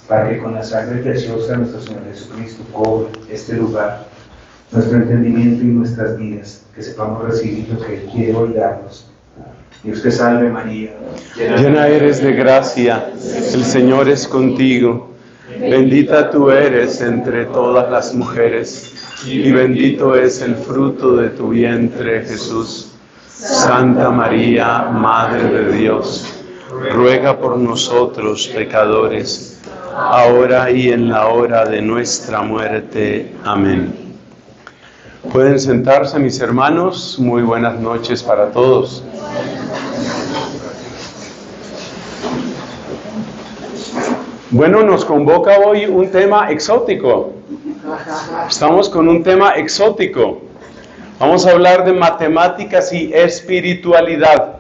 para que con la sangre preciosa de nuestro Señor Jesucristo cobre este lugar, nuestro entendimiento y nuestras vidas, que sepamos recibir lo que Él quiere hoy darnos. Dios te salve María, llena eres de gracia, el Señor es contigo, bendita tú eres entre todas las mujeres, y bendito es el fruto de tu vientre, Jesús. Santa María, Madre de Dios, ruega por nosotros pecadores, ahora y en la hora de nuestra muerte. Amén. Pueden sentarse, mis hermanos. Muy buenas noches para todos. Bueno, nos convoca hoy un tema exótico. Estamos con un tema exótico. Vamos a hablar de matemáticas y espiritualidad.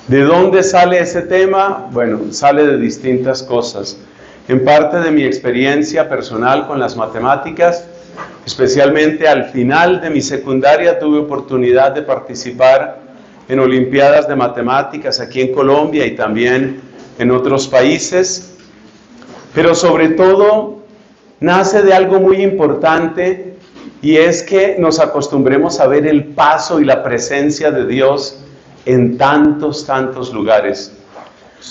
¿De dónde sale ese tema? Bueno, sale de distintas cosas. En parte de mi experiencia personal con las matemáticas, especialmente al final de mi secundaria tuve oportunidad de participar en olimpiadas de matemáticas aquí en Colombia y también en otros países. Pero sobre todo nace de algo muy importante, y es que nos acostumbremos a ver el paso y la presencia de Dios en tantos lugares.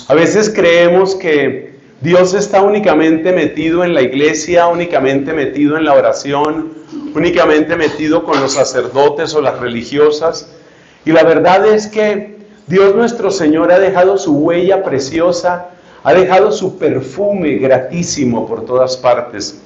A veces creemos que Dios está únicamente metido en la iglesia, únicamente metido en la oración, únicamente metido con los sacerdotes o las religiosas. Y la verdad es que Dios nuestro Señor ha dejado su huella preciosa, ha dejado su perfume gratísimo por todas partes.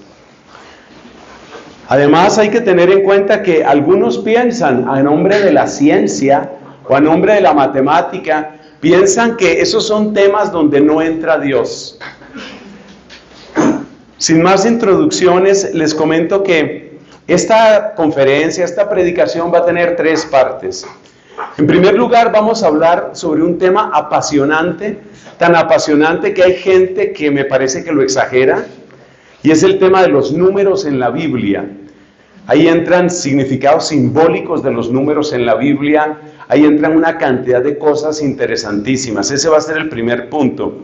Además, hay que tener en cuenta que algunos piensan, a nombre de la ciencia o a nombre de la matemática, piensan que esos son temas donde no entra Dios. Sin más introducciones, les comento que esta conferencia, esta predicación va a tener 3 partes. En primer lugar, vamos a hablar sobre un tema apasionante, tan apasionante que hay gente que me parece que lo exagera, y es el tema de los números en la Biblia. Ahí entran significados simbólicos de los números en la Biblia, ahí entran una cantidad de cosas interesantísimas. Ese va a ser el primer punto.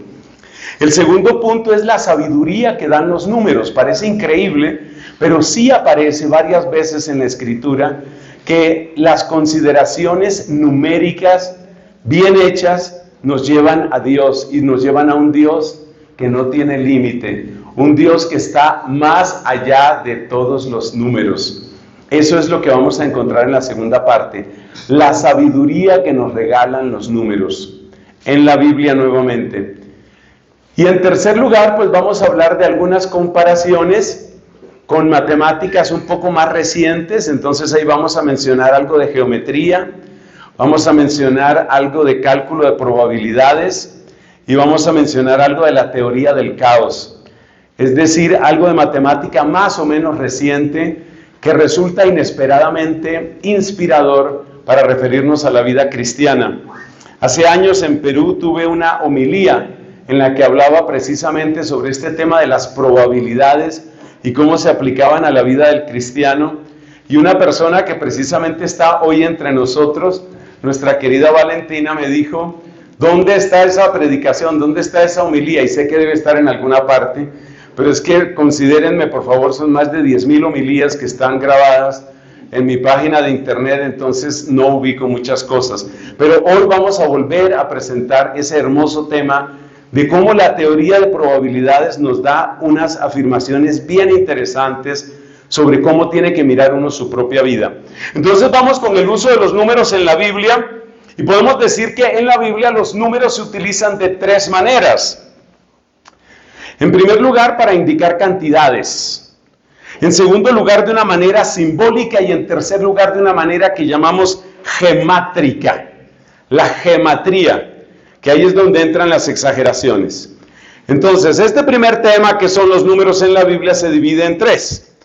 El segundo punto es la sabiduría que dan los números. Parece increíble, pero sí aparece varias veces en la Escritura que las consideraciones numéricas bien hechas nos llevan a Dios, y nos llevan a un Dios que no tiene límite, un Dios que está más allá de todos los números. Eso es lo que vamos a encontrar en la segunda parte, la sabiduría que nos regalan los números en la Biblia nuevamente. Y en tercer lugar, pues vamos a hablar de algunas comparaciones con matemáticas un poco más recientes. Entonces ahí vamos a mencionar algo de geometría, vamos a mencionar algo de cálculo de probabilidades y vamos a mencionar algo de la teoría del caos. Es decir, algo de matemática más o menos reciente que resulta inesperadamente inspirador para referirnos a la vida cristiana. Hace años en Perú tuve una homilía en la que hablaba precisamente sobre este tema de las probabilidades y cómo se aplicaban a la vida del cristiano. Y una persona que precisamente está hoy entre nosotros, nuestra querida Valentina, me dijo: ¿dónde está esa predicación? ¿Dónde está esa homilía? Y sé que debe estar en alguna parte, pero es que considérenme, por favor, son más de 10,000 homilías que están grabadas en mi página de internet, entonces no ubico muchas cosas. Pero hoy vamos a volver a presentar ese hermoso tema de cómo la teoría de probabilidades nos da unas afirmaciones bien interesantes sobre cómo tiene que mirar uno su propia vida. Entonces vamos con el uso de los números en la Biblia, y podemos decir que en la Biblia los números se utilizan de 3 maneras. En primer lugar, para indicar cantidades. En segundo lugar, de una manera simbólica, y en tercer lugar, de una manera que llamamos gemátrica. La gematría, que ahí es donde entran las exageraciones. Entonces, este primer tema, que son los números en la Biblia, se divide en 3.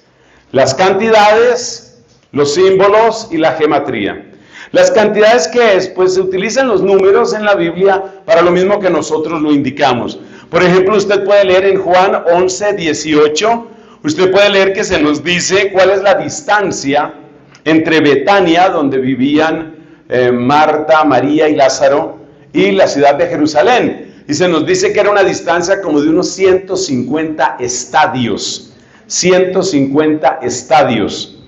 Las cantidades, los símbolos y la gematría. Las cantidades, ¿qué es? Pues se utilizan los números en la Biblia para lo mismo que nosotros lo indicamos. Por ejemplo, usted puede leer en Juan 11:18, usted puede leer que se nos dice cuál es la distancia entre Betania, donde vivían Marta, María y Lázaro, y la ciudad de Jerusalén. y se nos dice que era una distancia como de unos 150 estadios. 150 estadios.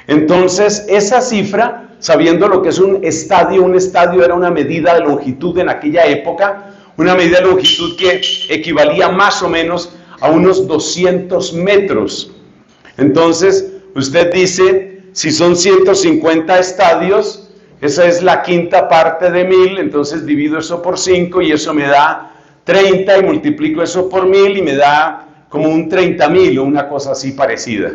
Entonces, esa cifra, sabiendo lo que es un estadio era una medida de longitud en aquella época, una medida de longitud que equivalía más o menos a unos 200 metros. Entonces, usted dice, si son 150 estadios, esa es la quinta parte de 1000, entonces divido eso por 5 y eso me da 30 y multiplico eso por 1000 y me da como un 30.000 o una cosa así parecida.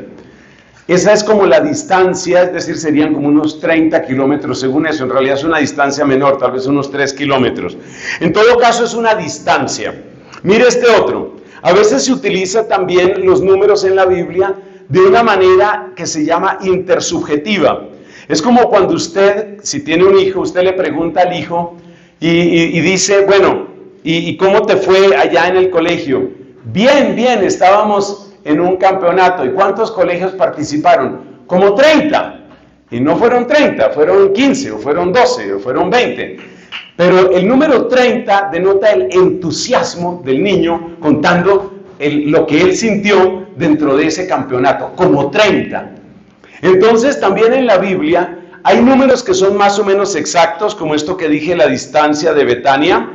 Esa es como la distancia, es decir, serían como unos 30 kilómetros según eso. En realidad es una distancia menor, tal vez unos 3 kilómetros. En todo caso es una distancia. Mire este otro. A veces se utiliza también los números en la Biblia de una manera que se llama intersubjetiva. Es como cuando usted, si tiene un hijo, usted le pregunta al hijo y dice, bueno, ¿y cómo te fue allá en el colegio? Bien, estábamos en un campeonato. ¿Y cuántos colegios participaron? Como 30. Y no fueron 30, fueron 15, o fueron 12, o fueron 20. Pero el número 30 denota el entusiasmo del niño contando lo que él sintió dentro de ese campeonato, como 30. Entonces, también en la Biblia hay números que son más o menos exactos, como esto que dije, la distancia de Betania.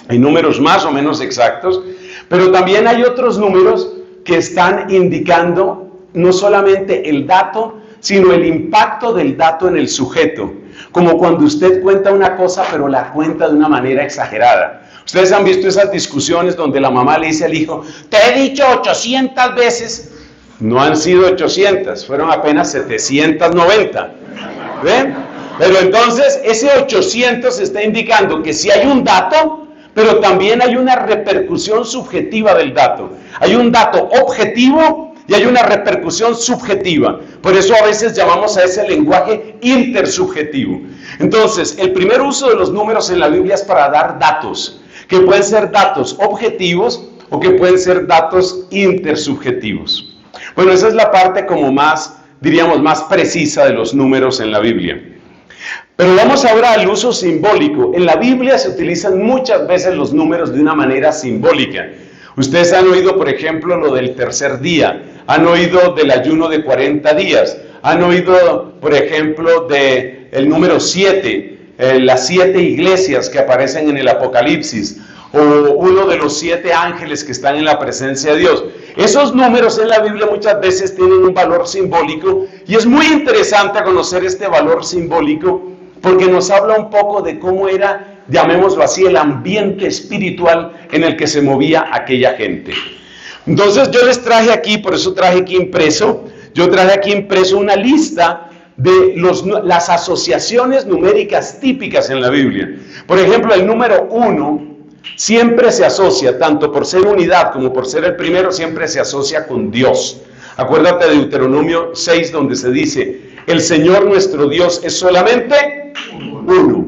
Hay números más o menos exactos. Pero también hay otros números que están indicando no solamente el dato, sino el impacto del dato en el sujeto. Como cuando usted cuenta una cosa, pero la cuenta de una manera exagerada. Ustedes han visto esas discusiones donde la mamá le dice al hijo, te he dicho 800 veces. No han sido 800, fueron apenas 790. ¿Ven? Pero entonces ese 800 está indicando que si hay un dato, pero también hay una repercusión subjetiva del dato. Hay un dato objetivo y hay una repercusión subjetiva. Por eso a veces llamamos a ese lenguaje intersubjetivo. Entonces, el primer uso de los números en la Biblia es para dar datos, que pueden ser datos objetivos o que pueden ser datos intersubjetivos. Bueno, esa es la parte como más, diríamos, más precisa de los números en la Biblia. Pero vamos ahora al uso simbólico. En la Biblia se utilizan muchas veces los números de una manera simbólica. Ustedes han oído, por ejemplo, lo del tercer día, han oído del ayuno de 40 días, han oído, por ejemplo, del número 7, las 7 iglesias que aparecen en el Apocalipsis, o uno de los 7 ángeles que están en la presencia de Dios. Esos números en la Biblia muchas veces tienen un valor simbólico y es muy interesante conocer este valor simbólico porque nos habla un poco de cómo era, llamémoslo así, el ambiente espiritual en el que se movía aquella gente. Entonces yo les traje aquí, por eso traje aquí impreso, una lista de las asociaciones numéricas típicas en la Biblia. Por ejemplo, el número 1 siempre se asocia, tanto por ser unidad como por ser el primero, siempre se asocia con Dios. Acuérdate de Deuteronomio 6, donde se dice, el Señor nuestro Dios es solamente uno.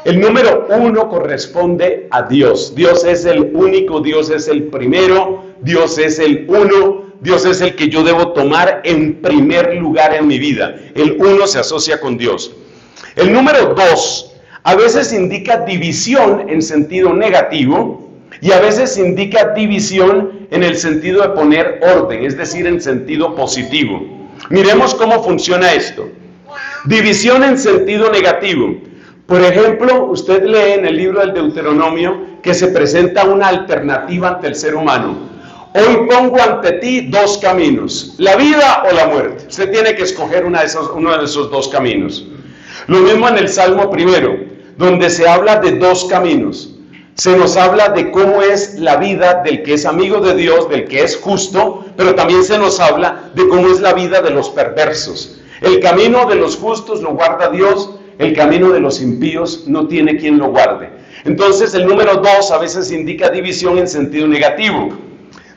El número 1 corresponde a Dios. Dios es el único, Dios es el primero, Dios es el uno, Dios es el que yo debo tomar en primer lugar en mi vida. El 1 se asocia con Dios. El número 2 a veces indica división en sentido negativo y a veces indica división en el sentido de poner orden, es decir, en sentido positivo. Miremos cómo funciona esto. División en sentido negativo. Por ejemplo, usted lee en el libro del Deuteronomio que se presenta una alternativa ante el ser humano. Hoy pongo ante ti 2 caminos, la vida o la muerte. Usted tiene que escoger uno de esos 2 caminos. Lo mismo en el Salmo 1, donde se habla de 2 caminos. Se nos habla de cómo es la vida del que es amigo de Dios, del que es justo, pero también se nos habla de cómo es la vida de los perversos. El camino de los justos lo guarda Dios, el camino de los impíos no tiene quien lo guarde. Entonces el número 2 a veces indica división en sentido negativo.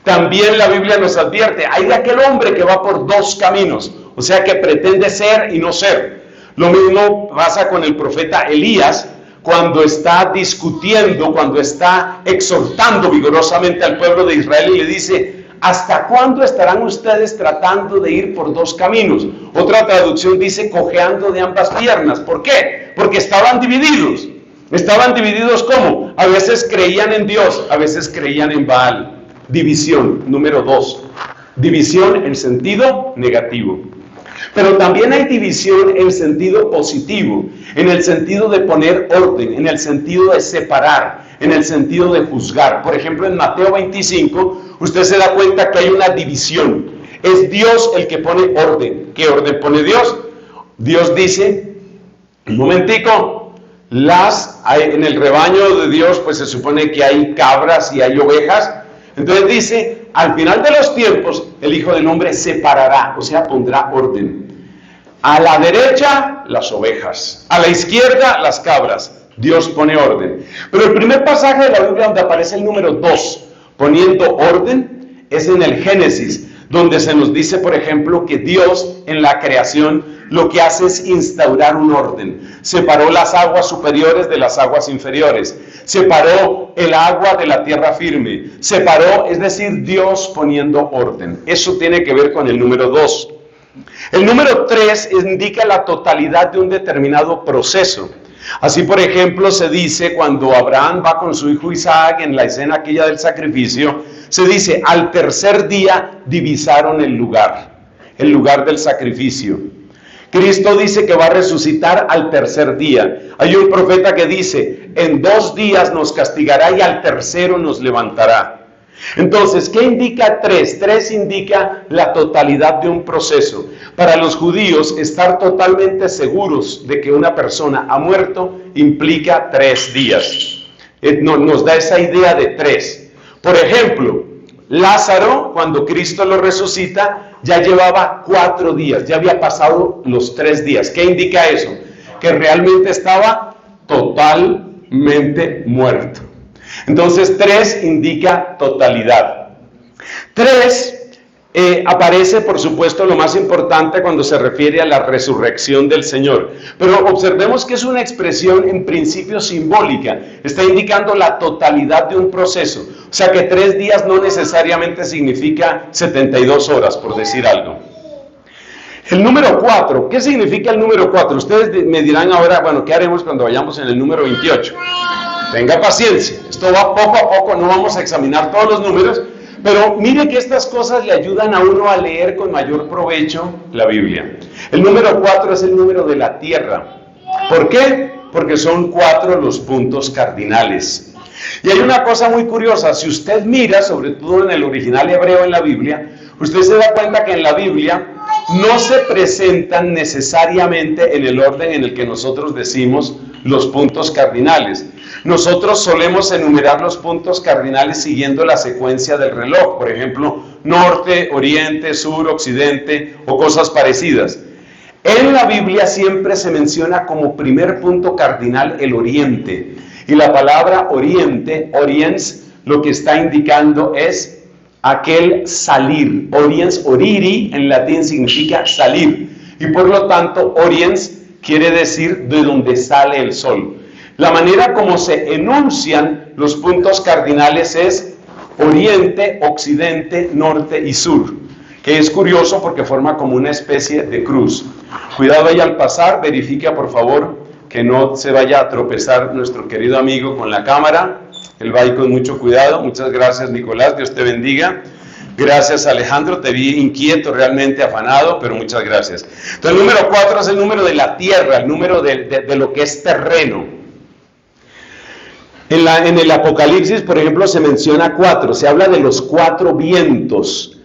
También la Biblia nos advierte, hay de aquel hombre que va por 2 caminos, o sea que pretende ser y no ser. Lo mismo pasa con el profeta Elías, cuando está discutiendo, cuando está exhortando vigorosamente al pueblo de Israel y le dice, ¿hasta cuándo estarán ustedes tratando de ir por 2 caminos? Otra traducción dice, cojeando de ambas piernas. ¿Por qué? Porque estaban divididos. Estaban divididos ¿cómo? A veces creían en Dios, a veces creían en Baal. División, número 2. División en sentido negativo. Pero también hay división en sentido positivo, en el sentido de poner orden, en el sentido de separar, en el sentido de juzgar. Por ejemplo, en Mateo 25, usted se da cuenta que hay una división. Es Dios el que pone orden. ¿Qué orden pone Dios? Dios dice, un momentico, en el rebaño de Dios pues se supone que hay cabras y hay ovejas. Entonces dice, al final de los tiempos, el Hijo del Hombre separará, o sea, pondrá orden. A la derecha, las ovejas. A la izquierda, las cabras. Dios pone orden. Pero el primer pasaje de la Biblia donde aparece el número 2, poniendo orden, es en el Génesis, donde se nos dice, por ejemplo, que Dios en la creación lo que hace es instaurar un orden. Separó las aguas superiores de las aguas inferiores. Separó el agua de la tierra firme. Separó, es decir, Dios poniendo orden. Eso tiene que ver con el número 2. El número 3 indica la totalidad de un determinado proceso. Así, por ejemplo, se dice cuando Abraham va con su hijo Isaac en la escena aquella del sacrificio, se dice, al tercer día divisaron el lugar del sacrificio. Cristo dice que va a resucitar al tercer día. Hay un profeta que dice, en 2 días nos castigará y al tercero nos levantará. Entonces, ¿qué indica 3? 3 indica la totalidad de un proceso. Para los judíos, estar totalmente seguros de que una persona ha muerto implica 3 días. Nos da esa idea de 3. Por ejemplo, Lázaro, cuando Cristo lo resucita, ya llevaba 4 días, ya había pasado los 3 días. ¿Qué indica eso? Que realmente estaba totalmente muerto. Entonces 3 indica totalidad. 3 aparece, por supuesto, lo más importante cuando se refiere a la resurrección del Señor. Pero observemos que es una expresión en principio simbólica. Está indicando la totalidad de un proceso. O sea que 3 días no necesariamente significa 72 horas, por decir algo. El número 4, ¿qué significa el número 4? Ustedes me dirán ahora, bueno, ¿qué haremos cuando vayamos en el número 28? Tenga paciencia, esto va poco a poco, no vamos a examinar todos los números, pero mire que estas cosas le ayudan a uno a leer con mayor provecho la Biblia. El número 4 es el número de la tierra. ¿Por qué? Porque son 4 los puntos cardinales. Y hay una cosa muy curiosa, si usted mira, sobre todo en el original hebreo en la Biblia, usted se da cuenta que en la Biblia no se presentan necesariamente en el orden en el que nosotros decimos los puntos cardinales. Nosotros solemos enumerar los puntos cardinales siguiendo la secuencia del reloj, por ejemplo, norte, oriente, sur, occidente o cosas parecidas. En la Biblia siempre se menciona como primer punto cardinal el oriente. Y la palabra oriente, oriens, lo que está indicando es aquel salir. Oriens, oriri, en latín significa salir. Y por lo tanto, oriens quiere decir de donde sale el sol. La manera como se enuncian los puntos cardinales es oriente, occidente, norte y sur, que es curioso porque forma como una especie de cruz. Cuidado ahí al pasar, verifica por favor que no se vaya a tropezar nuestro querido amigo con la cámara. Él va ahí con mucho cuidado. Muchas gracias, Nicolás, Dios te bendiga. Gracias, Alejandro, te vi inquieto, realmente afanado, pero muchas gracias. Entonces el número 4 es el número de la tierra, el número de lo que es terreno. En el Apocalipsis, por ejemplo, se menciona 4, se habla de los 4 vientos.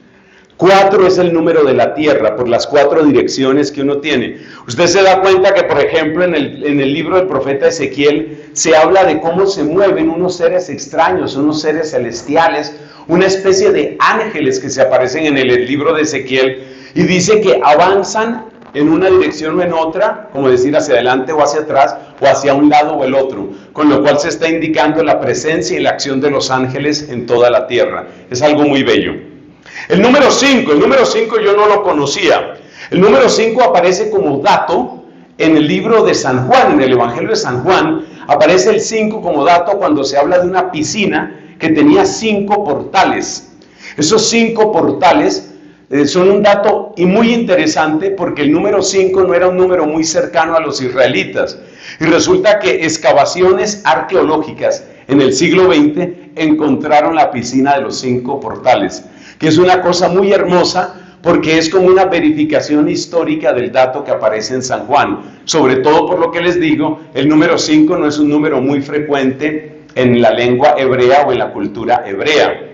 4 es el número de la tierra, por las 4 direcciones que uno tiene. Usted se da cuenta que, por ejemplo, en el libro del profeta Ezequiel, se habla de cómo se mueven unos seres extraños, unos seres celestiales, una especie de ángeles que se aparecen en el libro de Ezequiel, y dice que avanzan en una dirección o en otra, como decir hacia adelante o hacia atrás, o hacia un lado o el otro, con lo cual se está indicando la presencia y la acción de los ángeles en toda la tierra. Es algo muy bello. El número 5 yo no lo conocía. El número 5 aparece como dato en el libro de San Juan, en el Evangelio de San Juan, aparece el 5 como dato cuando se habla de una piscina que tenía 5 portales. Esos 5 portales son un dato y muy interesante porque el número 5 no era un número muy cercano a los israelitas. Y resulta que excavaciones arqueológicas en el siglo XX encontraron la piscina de los 5 portales, que es una cosa muy hermosa porque es como una verificación histórica del dato que aparece en San Juan. Sobre todo por lo que les digo, el número 5 no es un número muy frecuente en la lengua hebrea o en la cultura hebrea.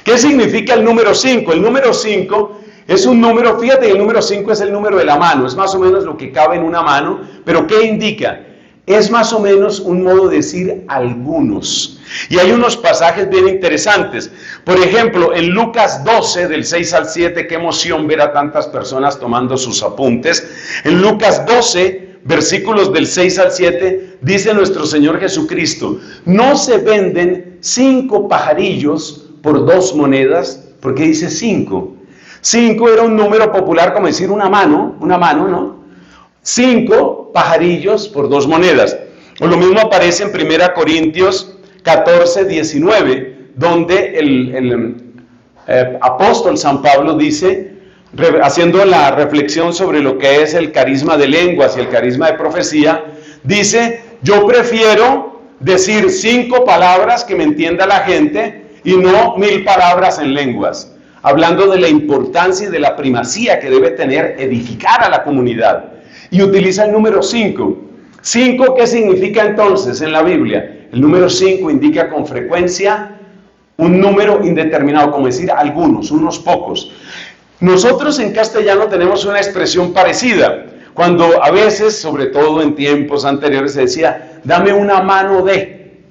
¿Qué significa el número 5? El número 5 es un número, fíjate, el número 5 es el número de la mano, es más o menos lo que cabe en una mano, pero ¿qué indica? Es más o menos un modo de decir algunos. Y hay unos pasajes bien interesantes. Por ejemplo, en Lucas 12, del 6 al 7, qué emoción ver a tantas personas tomando sus apuntes. En Lucas 12, versículos del 6 al 7, dice nuestro Señor Jesucristo, no se venden 5 pajarillos por 2 monedas, porque dice 5. 5 era un número popular, como decir una mano, ¿no? 5 pajarillos por 2 monedas. O lo mismo aparece en 1 Corintios 14, 19, donde el apóstol San Pablo dice, haciendo la reflexión sobre lo que es el carisma de lenguas y el carisma de profecía, dice, yo prefiero decir 5 palabras que me entienda la gente y no 1000 palabras en lenguas, hablando de la importancia y de la primacía que debe tener edificar a la comunidad. Y utiliza el número 5. 5, ¿qué significa entonces en la Biblia? El número 5 indica con frecuencia un número indeterminado, como decir algunos, unos pocos. Nosotros en castellano tenemos una expresión parecida, cuando a veces, sobre todo en tiempos anteriores, se decía, dame una mano de,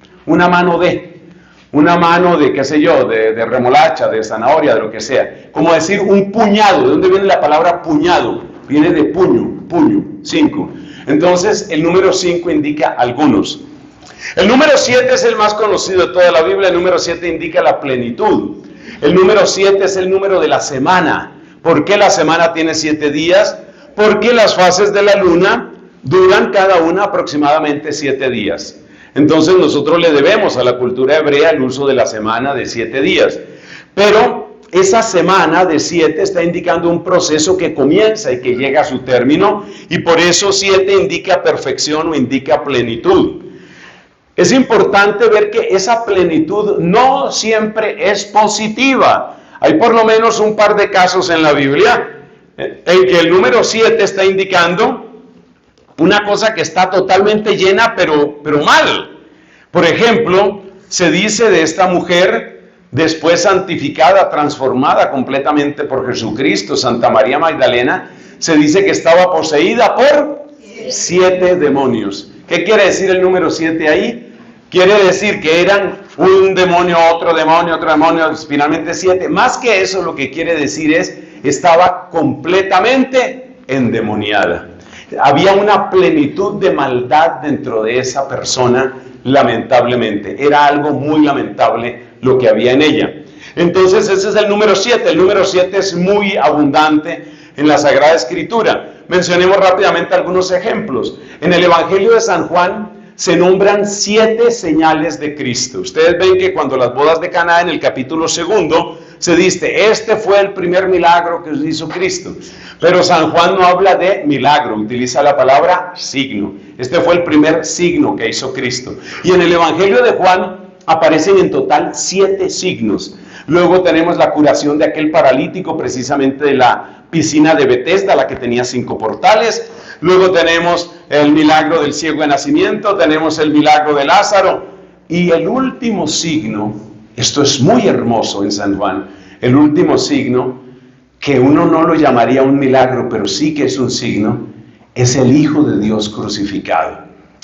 qué sé yo, de remolacha, de zanahoria, de lo que sea. Como decir un puñado. ¿De dónde viene la palabra puñado? Viene de puño, 5. Entonces, el número 5 indica algunos. El número 7 es el más conocido de toda la Biblia. El número 7 indica la plenitud. El número 7 es el número de la semana. ¿Por qué la semana tiene 7 días? Porque las fases de la luna duran cada una aproximadamente 7 días. Entonces nosotros le debemos a la cultura hebrea el uso de la semana de 7 días. Pero esa semana de 7 está indicando un proceso que comienza y que llega a su término, y por eso 7 indica perfección o indica plenitud. Es importante ver que esa plenitud no siempre es positiva. Hay por lo menos un par de casos en la Biblia en que el número 7 está indicando una cosa que está totalmente llena, pero mal. Por ejemplo, se dice de esta mujer, después santificada, transformada completamente por Jesucristo, Santa María Magdalena, se dice que estaba poseída por 7 demonios. ¿Qué quiere decir el número 7 ahí? Quiere decir que eran un demonio, otro demonio, finalmente 7. Más que eso, lo que quiere decir es, estaba completamente endemoniada. Había una plenitud de maldad dentro de esa persona, lamentablemente. Era algo muy lamentable lo que había en ella. Entonces ese es el número 7. El número 7 es muy abundante en la Sagrada Escritura. Mencionemos rápidamente algunos ejemplos. En el Evangelio de San Juan se nombran 7 señales de Cristo. Ustedes ven que cuando las bodas de Caná, en el capítulo 2, se dice, este fue el primer milagro que hizo Cristo. Pero San Juan no habla de milagro, utiliza la palabra signo. Este fue el primer signo que hizo Cristo. Y en el Evangelio de Juan aparecen en total 7 signos. Luego tenemos la curación de aquel paralítico, precisamente de la piscina de Betesda, la que tenía 5 portales. Luego tenemos el milagro del ciego de nacimiento, tenemos el milagro de Lázaro. Y el último signo, esto es muy hermoso en San Juan, el último signo, que uno no lo llamaría un milagro, pero sí que es un signo, es el Hijo de Dios crucificado.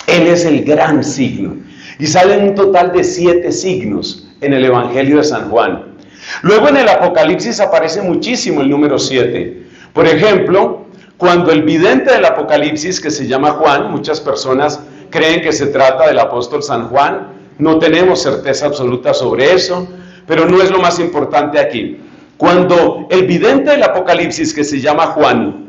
Él es el gran signo. Y salen un total de 7 signos en el Evangelio de San Juan. Luego en el Apocalipsis aparece muchísimo el número 7. Por ejemplo, cuando el vidente del Apocalipsis, que se llama Juan, muchas personas creen que se trata del apóstol San Juan, no tenemos certeza absoluta sobre eso, pero no es lo más importante aquí. Cuando el vidente del Apocalipsis, que se llama Juan,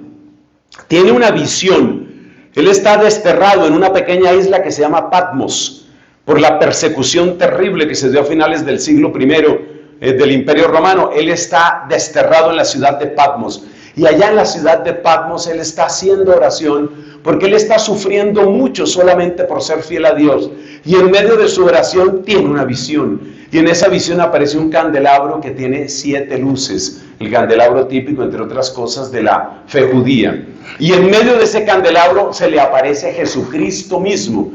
tiene una visión, él está desterrado en una pequeña isla que se llama Patmos, por la persecución terrible que se dio a finales del siglo I del Imperio Romano. Él está desterrado en la ciudad de Patmos. Y allá en la ciudad de Patmos él está haciendo oración porque él está sufriendo mucho solamente por ser fiel a Dios. Y en medio de su oración tiene una visión. Y en esa visión aparece un candelabro que tiene 7 luces. El candelabro típico, entre otras cosas, de la fe judía. Y en medio de ese candelabro se le aparece Jesucristo mismo,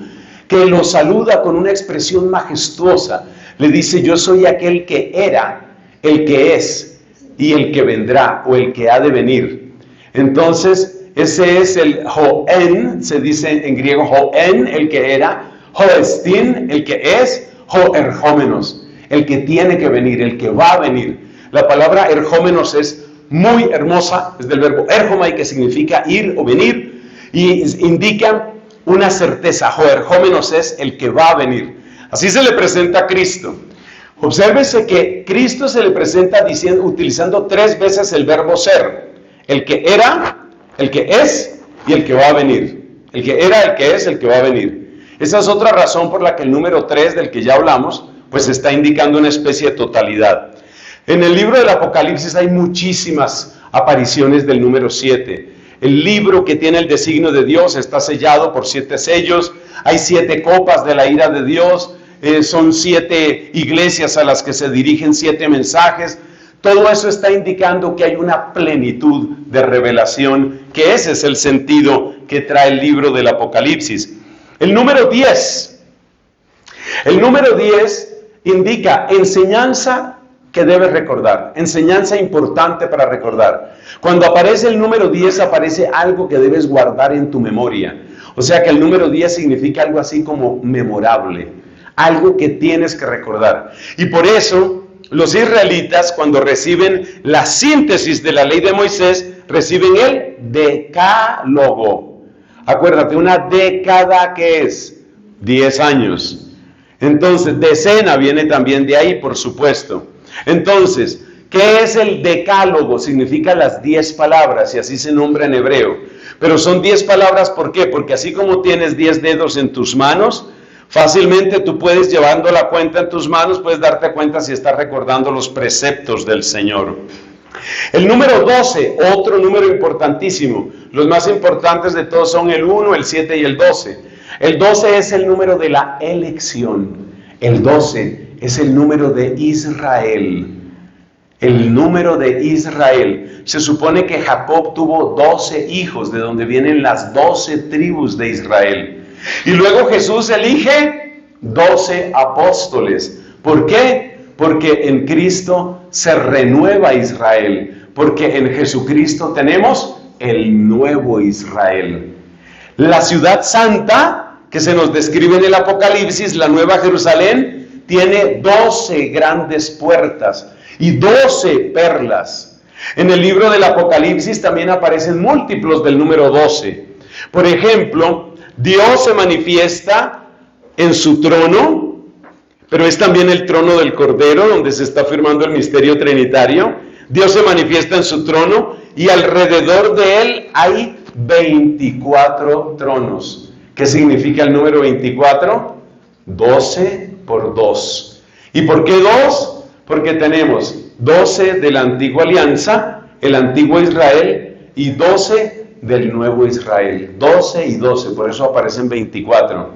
que lo saluda con una expresión majestuosa. Le dice: yo soy aquel que era, el que es y el que vendrá, o el que ha de venir. Entonces, ese es el Hoen, se dice en griego Hoen, el que era, Hoestin, el que es, Hoerjómenos, el que tiene que venir, el que va a venir. La palabra erjómenos es muy hermosa, es del verbo erjomai, que significa ir o venir, y indica una certeza. Hoerjómenos es el que va a venir. Así se le presenta a Cristo. Obsérvese que Cristo se le presenta utilizando 3 veces el verbo ser. El que era, el que es y el que va a venir. El que era, el que es, el que va a venir. Esa es otra razón por la que el número 3, del que ya hablamos, pues está indicando una especie de totalidad. En el libro del Apocalipsis hay muchísimas apariciones del número 7. El libro que tiene el designio de Dios está sellado por 7 sellos. Hay 7 copas de la ira de Dios. Son 7 iglesias a las que se dirigen 7 mensajes. Todo eso está indicando que hay una plenitud de revelación, que ese es el sentido que trae el libro del Apocalipsis. El número 10. El número 10 indica enseñanza que debes recordar, enseñanza importante para recordar. Cuando aparece el número 10, aparece algo que debes guardar en tu memoria. O sea que el número 10 significa algo así como memorable, algo que tienes que recordar. Y por eso los israelitas, cuando reciben la síntesis de la ley de Moisés, reciben el decálogo. Acuérdate, una década, ¿qué es? 10 años. Entonces, decena viene también de ahí, por supuesto. Entonces, ¿qué es el decálogo? Significa las 10 palabras, y así se nombra en hebreo. Pero son 10 palabras, ¿por qué? Porque así como tienes 10 dedos en tus manos, fácilmente tú puedes, llevando la cuenta en tus manos, puedes darte cuenta si estás recordando los preceptos del Señor. El número 12, otro número importantísimo. Los más importantes de todos son el 1, el 7 y el 12. El 12 es el número de la elección. El 12 es el número de Israel. El número de Israel. Se supone que Jacob tuvo 12 hijos, de donde vienen las 12 tribus de Israel. Y luego Jesús elige 12 apóstoles. ¿Por qué? Porque en Cristo se renueva Israel. Porque en Jesucristo tenemos el nuevo Israel. La ciudad santa, que se nos describe en el Apocalipsis, la Nueva Jerusalén, tiene 12 grandes puertas y 12 perlas. En el libro del Apocalipsis también aparecen múltiplos del número 12. Por ejemplo, Dios se manifiesta en su trono, pero es también el trono del Cordero, donde se está firmando el misterio trinitario. Dios se manifiesta en su trono y alrededor de él hay 24 tronos. ¿Qué significa el número 24? 12 por 2. ¿Y por qué 2? Porque tenemos 12 de la antigua alianza, el antiguo Israel, y 12 del nuevo Israel. 12 y 12, por eso aparecen 24.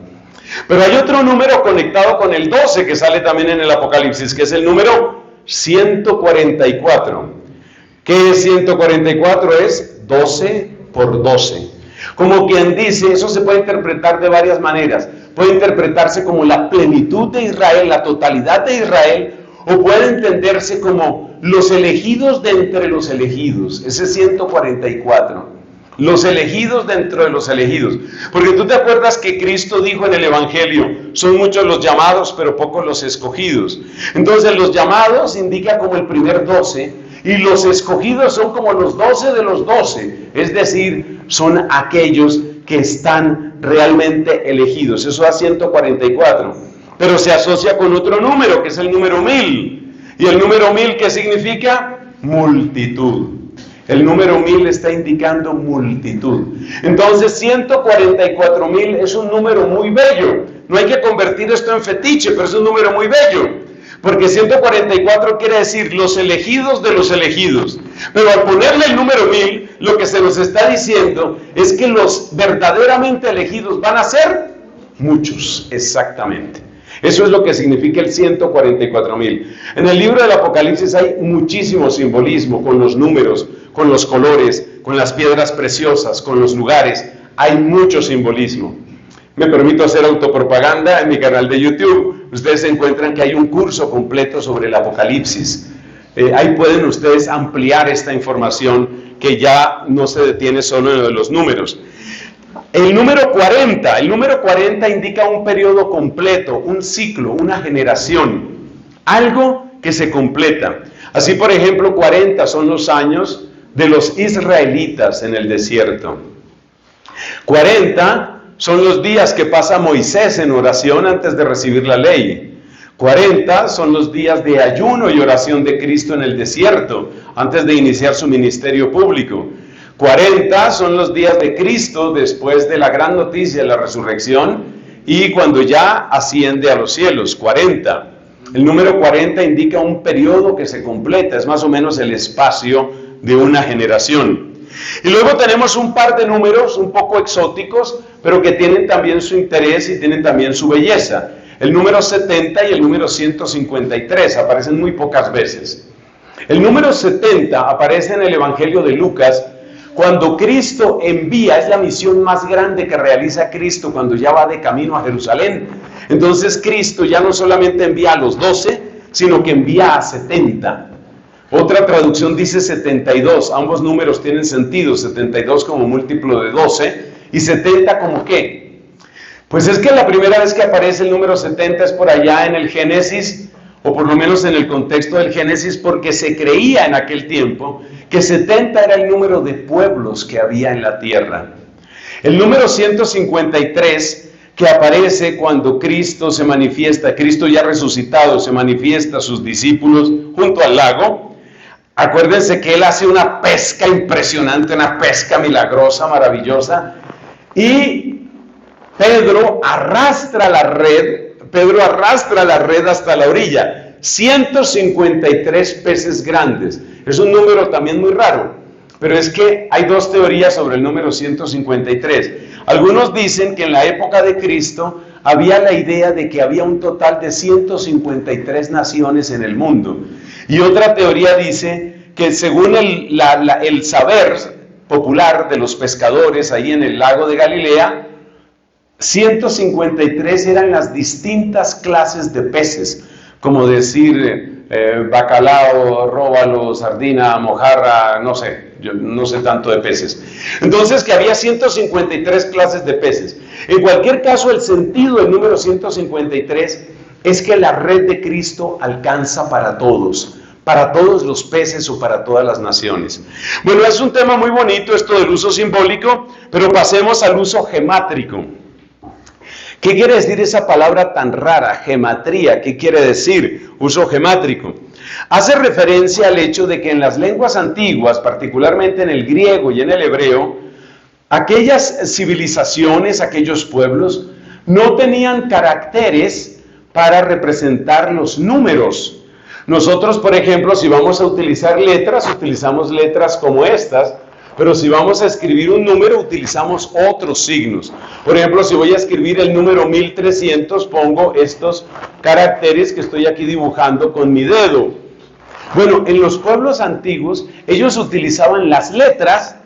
Pero hay otro número conectado con el 12 que sale también en el Apocalipsis, que es el número 144. ¿Qué es 144? Es 12 por 12. Como quien dice, eso se puede interpretar de varias maneras. Puede interpretarse como la plenitud de Israel, la totalidad de Israel, o puede entenderse como los elegidos de entre los elegidos. Ese es 144. Los elegidos dentro de los elegidos. Porque tú te acuerdas que Cristo dijo en el Evangelio, son muchos los llamados, pero pocos los escogidos. Entonces los llamados indica como el primer 12, y los escogidos son como los 12 de los 12. Es decir, son aquellos que están realmente elegidos. Eso da 144. Pero se asocia con otro número, que es el número 1000. ¿Y el número 1000 qué significa? Multitud. El número 1000 está indicando multitud. Entonces 144.000 es un número muy bello. No hay que convertir esto en fetiche, pero es un número muy bello. porque 144 quiere decir los elegidos de los elegidos. Pero al ponerle el número 1000, lo que se nos está diciendo es que los verdaderamente elegidos van a ser muchos, exactamente. Eso es lo que significa el 144,000. En el libro del Apocalipsis hay muchísimo simbolismo con los números, con los colores, con las piedras preciosas, con los lugares. Hay mucho simbolismo. Me permito hacer autopropaganda en mi canal de YouTube. Ustedes encuentran que hay un curso completo sobre el Apocalipsis. Ahí pueden ustedes ampliar esta información que ya no se detiene solo en los números. El número 40 indica un periodo completo, un ciclo, una generación, algo que se completa. Así, por ejemplo, 40 son los años de los israelitas en el desierto. 40 son los días que pasa Moisés en oración antes de recibir la ley. 40 son los días de ayuno y oración de Cristo en el desierto antes de iniciar su ministerio público. 40 son los días de Cristo después de la gran noticia de la resurrección y cuando ya asciende a los cielos. 40. El número 40 indica un periodo que se completa, es más o menos el espacio de una generación. Y luego tenemos un par de números un poco exóticos, pero que tienen también su interés y tienen también su belleza. El número 70 y el número 153 aparecen muy pocas veces. El número 70 aparece en el Evangelio de Lucas cuando Cristo envía, es la misión más grande que realiza Cristo cuando ya va de camino a Jerusalén. Entonces Cristo ya no solamente envía a los 12, sino que envía a 70. Otra traducción dice 72, ambos números tienen sentido, 72 como múltiplo de 12 y 70 como ¿qué? Pues es que la primera vez que aparece el número 70 es por allá en el Génesis, o por lo menos en el contexto del Génesis, porque se creía en aquel tiempo que 70 era el número de pueblos que había en la tierra. El número 153, que aparece cuando Cristo se manifiesta, Cristo ya resucitado, se manifiesta a sus discípulos junto al lago. Acuérdense que Él hace una pesca impresionante, una pesca milagrosa, maravillosa, y Pedro arrastra la red hasta la orilla. 153 peces grandes. Es un número también muy raro, pero es que hay dos teorías sobre el número 153. Algunos dicen que en la época de Cristo había la idea de que había un total de 153 naciones en el mundo. Y otra teoría dice que según el saber popular de los pescadores ahí en el lago de Galilea, 153 eran las distintas clases de peces, como decir bacalao, róbalo, sardina, mojarra, no sé, yo no sé tanto de peces. Entonces que había 153 clases de peces. En cualquier caso, el sentido del número 153 es que la red de Cristo alcanza para todos los peces o para todas las naciones. Bueno, es un tema muy bonito esto del uso simbólico, pero pasemos al uso gemátrico. ¿Qué quiere decir esa palabra tan rara, gematría? ¿Qué quiere decir uso gemátrico? Hace referencia al hecho de que en las lenguas antiguas, particularmente en el griego y en el hebreo, aquellas civilizaciones, aquellos pueblos, no tenían caracteres para representar los números. Nosotros, por ejemplo, si vamos a utilizar letras, utilizamos letras como estas, pero si vamos a escribir un número, utilizamos otros signos. Por ejemplo, si voy a escribir el número 1300, pongo estos caracteres que estoy aquí dibujando con mi dedo. Bueno, en los pueblos antiguos, ellos utilizaban las letras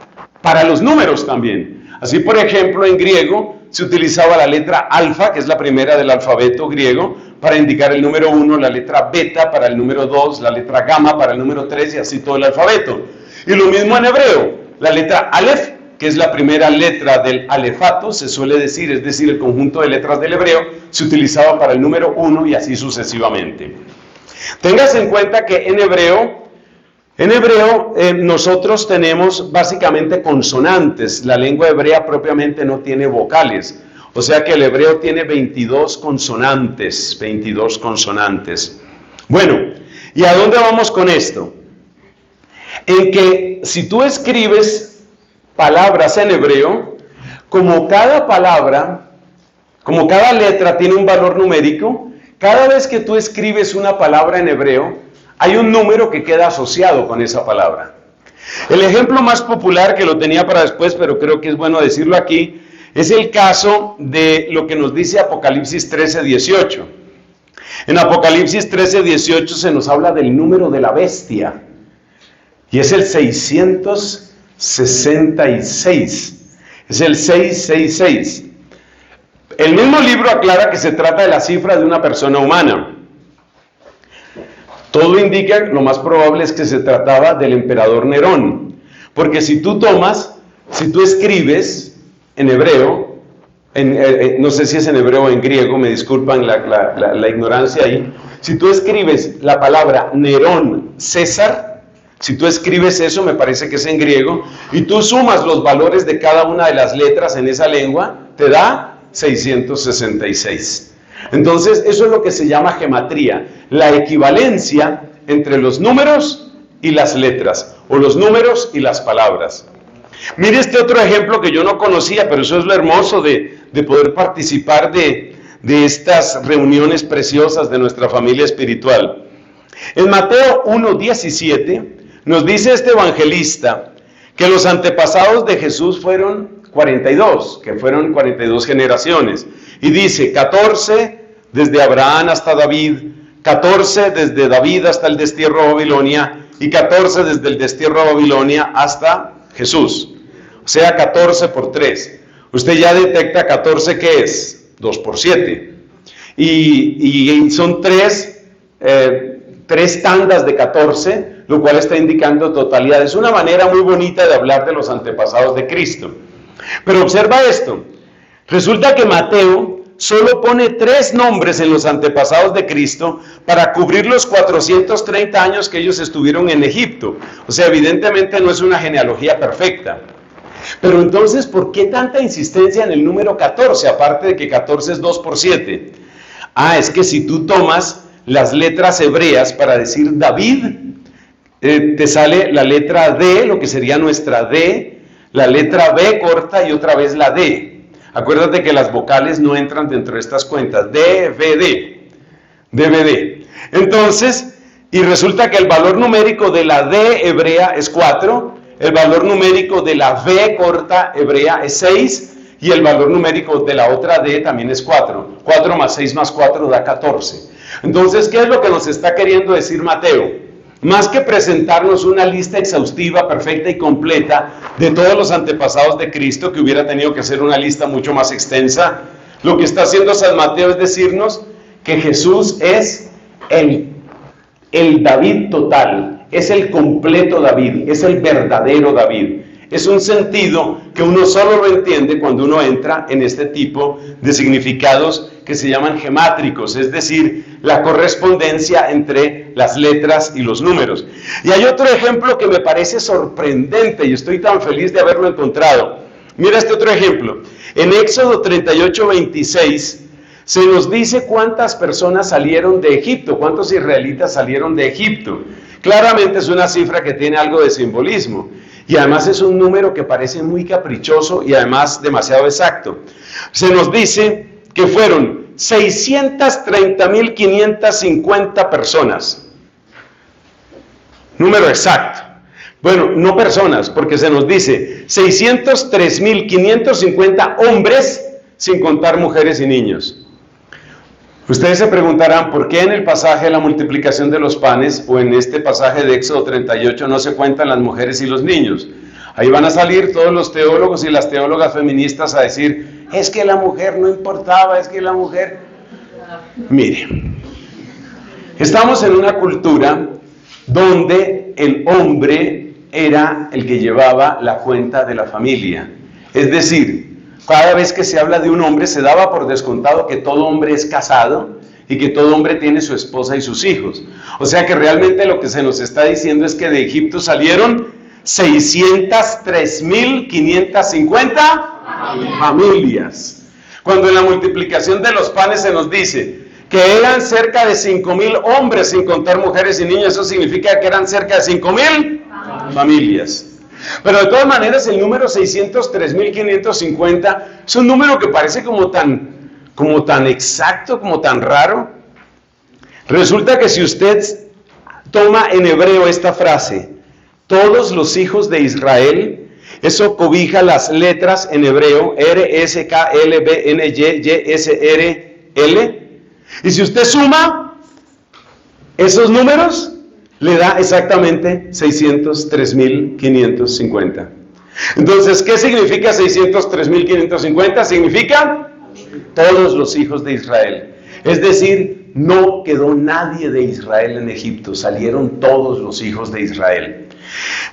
para los números también. Así, por ejemplo, en griego se utilizaba la letra alfa, que es la primera del alfabeto griego, para indicar el número 1, la letra beta para el número 2, la letra gamma para el número 3 y así todo el alfabeto. Y lo mismo en hebreo. La letra Aleph, que es la primera letra del alefato, se suele decir, es decir, el conjunto de letras del hebreo, se utilizaba para el número 1 y así sucesivamente. Tengas en cuenta que en hebreo nosotros tenemos básicamente consonantes. La lengua hebrea propiamente no tiene vocales. O sea que el hebreo tiene 22 consonantes. Bueno, ¿y a dónde vamos con esto? En que si tú escribes palabras en hebreo, como cada palabra, como cada letra tiene un valor numérico, Cada vez que tú escribes una palabra en hebreo, hay un número que queda asociado con esa palabra. El ejemplo más popular, que lo tenía para después, pero creo que es bueno decirlo aquí, es el caso de lo que nos dice Apocalipsis 13:18. En Apocalipsis 13:18 se nos habla del número de la bestia, y es el 666, es el 666. El mismo libro aclara que se trata de la cifra de una persona humana. Todo indica, lo más probable es que se trataba del emperador Nerón, porque si tú escribes en hebreo, no sé si es en hebreo o en griego, me disculpan la ignorancia ahí, si tú escribes la palabra Nerón César, si tú escribes eso, me parece que es en griego, y tú sumas los valores de cada una de las letras en esa lengua, te da 666. Entonces, eso es lo que se llama gematría, la equivalencia entre los números y las letras, o los números y las palabras. Mire este otro ejemplo que yo no conocía, pero eso es lo hermoso de poder participar de estas reuniones preciosas de nuestra familia espiritual. En Mateo 1:17 nos dice este evangelista que los antepasados de Jesús fueron 42, que fueron 42 generaciones. Y dice 14 desde Abraham hasta David, 14 desde David hasta el destierro a Babilonia y 14 desde el destierro a Babilonia hasta Jesús. O sea, 14 por 3. Usted ya detecta 14, ¿qué es? 2 por 7. Y son tres tandas de 14, lo cual está indicando totalidad. Es una manera muy bonita de hablar de los antepasados de Cristo. Pero observa esto. Resulta que Mateo solo pone 3 nombres en los antepasados de Cristo para cubrir los 430 años que ellos estuvieron en Egipto. O sea, evidentemente no es una genealogía perfecta. Pero entonces, ¿por qué tanta insistencia en el número 14? Aparte de que 14 es 2 por 7. Es que si tú tomas las letras hebreas para decir David, te sale la letra D, lo que sería nuestra D, la letra B corta y otra vez la D. Acuérdate que las vocales no entran dentro de estas cuentas. DVD. Entonces, y resulta que el valor numérico de la D hebrea es 4, el valor numérico de la V corta hebrea es 6, y el valor numérico de la otra D también es 4. 4 más 6 más 4 da 14. Entonces, ¿qué es lo que nos está queriendo decir Mateo? Más que presentarnos una lista exhaustiva, perfecta y completa de todos los antepasados de Cristo, que hubiera tenido que ser una lista mucho más extensa, lo que está haciendo San Mateo es decirnos que Jesús es el David total, es el completo David, es el verdadero David. Es un sentido que uno solo lo entiende cuando uno entra en este tipo de significados que se llaman gemátricos, es decir, la correspondencia entre las letras y los números. Y hay otro ejemplo que me parece sorprendente y estoy tan feliz de haberlo encontrado. Mira este otro ejemplo. En Éxodo 38:26 se nos dice cuántas personas salieron de Egipto, cuántos israelitas salieron de Egipto. Claramente es una cifra que tiene algo de simbolismo. Y además es un número que parece muy caprichoso y además demasiado exacto. Se nos dice que fueron 630.550 personas. Número exacto. Bueno, no personas, porque se nos dice 603.550 hombres, sin contar mujeres y niños. Ustedes se preguntarán, ¿por qué en el pasaje de la multiplicación de los panes o en este pasaje de Éxodo 38 no se cuentan las mujeres y los niños? Ahí van a salir todos los teólogos y las teólogas feministas a decir, es que la mujer no importaba, es que la mujer... Mire, estamos en una cultura donde el hombre era el que llevaba la cuenta de la familia. Es decir, cada vez que se habla de un hombre se daba por descontado que todo hombre es casado y que todo hombre tiene su esposa y sus hijos. O sea que realmente lo que se nos está diciendo es que de Egipto salieron 603.550 familias. Cuando en la multiplicación de los panes se nos dice que eran cerca de 5,000 hombres sin contar mujeres y niños, eso significa que eran cerca de 5,000 familias. Pero de todas maneras el número 603.550 es un número que parece como tan exacto, como tan raro. Resulta que si usted toma en hebreo esta frase, todos los hijos de Israel, eso cobija las letras en hebreo, R, S, K, L, B, N, Y, S, R, L. Y si usted suma esos números, le da exactamente 603.550. Entonces, ¿qué significa 603.550? Significa todos los hijos de Israel. Es decir, no quedó nadie de Israel en Egipto, salieron todos los hijos de Israel.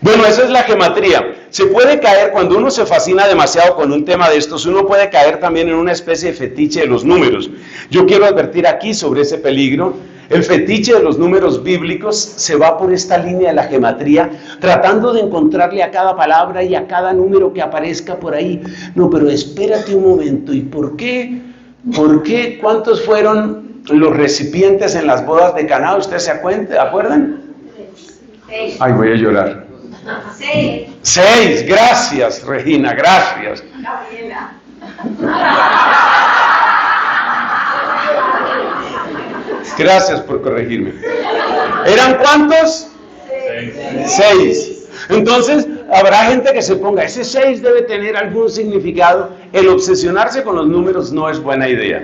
Bueno, eso es la gematría. Se puede caer, cuando uno se fascina demasiado con un tema de estos, uno puede caer también en una especie de fetiche de los números. Yo quiero advertir aquí sobre ese peligro. El fetiche de los números bíblicos se va por esta línea de la gematría, tratando de encontrarle a cada palabra y a cada número que aparezca por ahí. No, pero espérate un momento, ¿y por qué? ¿Por qué? ¿Cuántos fueron los recipientes en las bodas de Caná? ¿Ustedes se acuerdan? 6. Ay, voy a llorar. 6. 6, gracias, Regina, gracias. Gabriela. Gracias por corregirme. ¿Eran cuántos? 6. Entonces, habrá gente que se ponga, ese 6 debe tener algún significado. El obsesionarse con los números no es buena idea.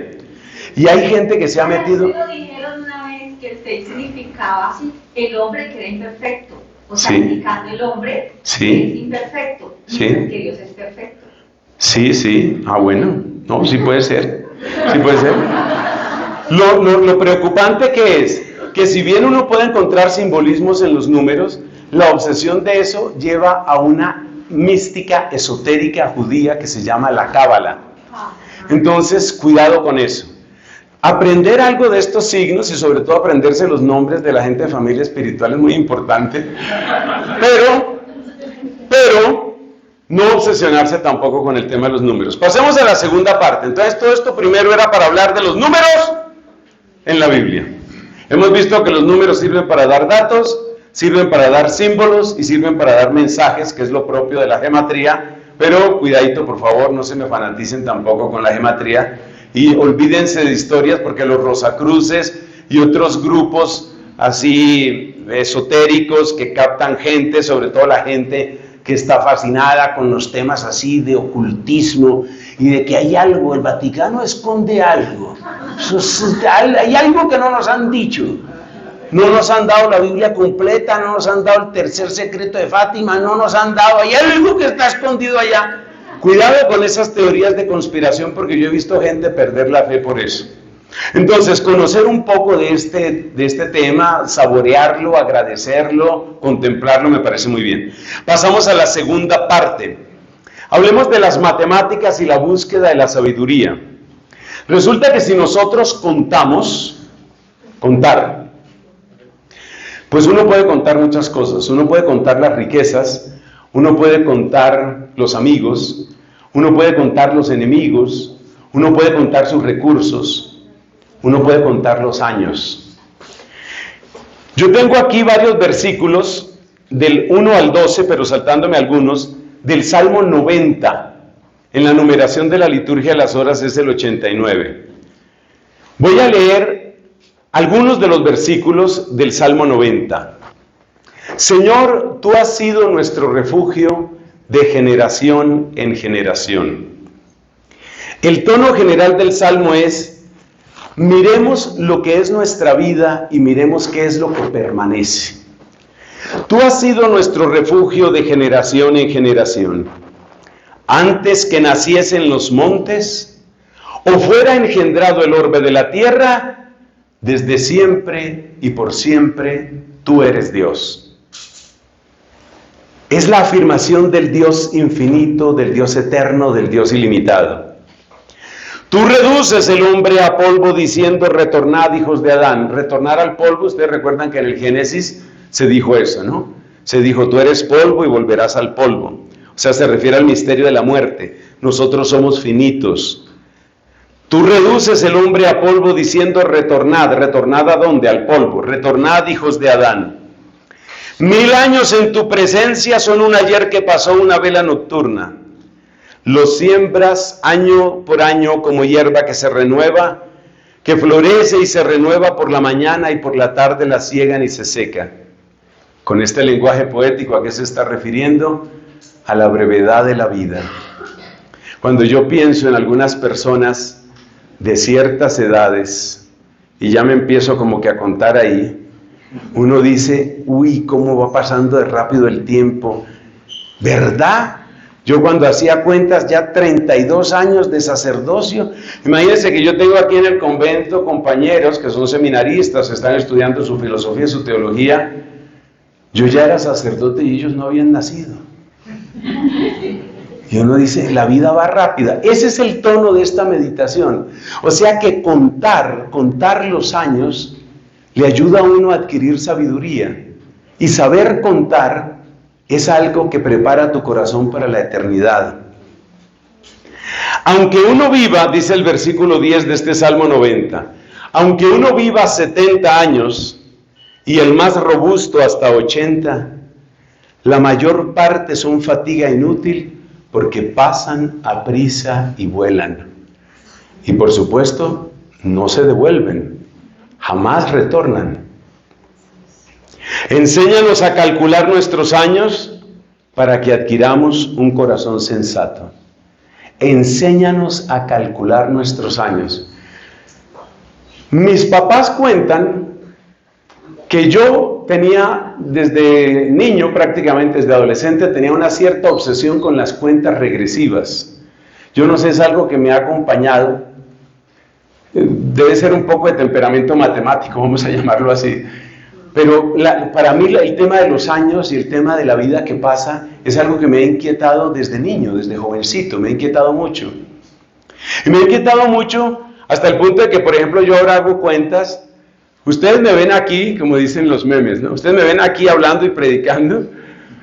Y hay gente que se ha metido... Pero dijeron una vez que el 6 significaba el hombre que era imperfecto. O sea, Sí. indicando el hombre Sí. que es imperfecto. Sí. Mientras que Dios es perfecto. Sí. Ah, bueno. No, sí puede ser. Sí puede ser. Lo preocupante que es que si bien uno puede encontrar simbolismos en los números, la obsesión de eso lleva a una mística esotérica judía que se llama la Cábala. Entonces, cuidado con eso. Aprender algo de estos signos y sobre todo aprenderse los nombres de la gente de familia espiritual es muy importante, pero no obsesionarse tampoco con el tema de los números. Pasemos a la segunda parte. Entonces, todo esto primero era para hablar de los números en la Biblia. Hemos visto que los números sirven para dar datos, sirven para dar símbolos y sirven para dar mensajes, que es lo propio de la gematría, pero cuidadito, por favor, no se me fanaticen tampoco con la gematría y olvídense de historias, porque los Rosacruces y otros grupos así esotéricos que captan gente, sobre todo la gente que está fascinada con los temas así de ocultismo y de que hay algo, el Vaticano esconde algo, hay algo que no nos han dicho, no nos han dado la Biblia completa, no nos han dado el tercer secreto de Fátima, no nos han dado, hay algo que está escondido allá. Cuidado con esas teorías de conspiración, porque yo he visto gente perder la fe por eso. Entonces, conocer un poco de este tema, saborearlo, agradecerlo, contemplarlo, me parece muy bien. Pasamos a la segunda parte. Hablemos de las matemáticas y la búsqueda de la sabiduría. Resulta que si nosotros contar, pues uno puede contar muchas cosas. Uno puede contar las riquezas, uno puede contar los amigos, uno puede contar los enemigos, uno puede contar sus recursos, uno puede contar los años. Yo tengo aquí varios versículos del 1 al 12, pero saltándome algunos, del Salmo 90. En la numeración de la liturgia de las horas es el 89. Voy a leer algunos de los versículos del Salmo 90. Señor, tú has sido nuestro refugio de generación en generación. El tono general del Salmo es: miremos lo que es nuestra vida y miremos qué es lo que permanece. Tú has sido nuestro refugio de generación en generación. Antes que naciesen los montes, o fuera engendrado el orbe de la tierra, desde siempre y por siempre tú eres Dios. Es la afirmación del Dios infinito, del Dios eterno, del Dios ilimitado. Tú reduces el hombre a polvo diciendo: retornad, hijos de Adán. Retornar al polvo, ustedes recuerdan que en el Génesis se dijo eso, ¿no? Se dijo: tú eres polvo y volverás al polvo. O sea, se refiere al misterio de la muerte. Nosotros somos finitos. Tú reduces el hombre a polvo diciendo: retornad. ¿Retornad a dónde? Al polvo. Retornad, hijos de Adán. 1000 años en tu presencia son un ayer que pasó, una vela nocturna. Los siembras año por año como hierba que se renueva, que florece y se renueva por la mañana y por la tarde la siegan y se seca. Con este lenguaje poético, ¿a qué se está refiriendo? A la brevedad de la vida. Cuando yo pienso en algunas personas de ciertas edades, y ya me empiezo como que a contar ahí, uno dice, uy, cómo va pasando de rápido el tiempo, ¿verdad? Yo cuando hacía cuentas, ya 32 años de sacerdocio, imagínense que yo tengo aquí en el convento compañeros que son seminaristas, están estudiando su filosofía, su teología, yo ya era sacerdote y ellos no habían nacido. Y uno dice, la vida va rápida. Ese es el tono de esta meditación. O sea que contar los años le ayuda a uno a adquirir sabiduría. Y saber contar es algo que prepara tu corazón para la eternidad. Aunque uno viva, dice el versículo 10 de este Salmo 90, aunque uno viva 70 años y el más robusto hasta 80, la mayor parte son fatiga inútil porque pasan aprisa y vuelan. Y por supuesto, no se devuelven, jamás retornan. Enséñanos a calcular nuestros años para que adquiramos un corazón sensato. Enséñanos a calcular nuestros años. Mis papás cuentan que yo tenía, desde niño prácticamente, desde adolescente, tenía una cierta obsesión con las cuentas regresivas. Yo no sé, es algo que me ha acompañado. Debe ser un poco de temperamento matemático, vamos a llamarlo así. Pero para mí el tema de los años y el tema de la vida que pasa es algo que me ha inquietado desde niño, desde jovencito, me ha inquietado mucho. Y me ha inquietado mucho hasta el punto de que, por ejemplo, yo ahora hago cuentas. Ustedes me ven aquí, como dicen los memes, ¿no? Ustedes me ven aquí hablando y predicando,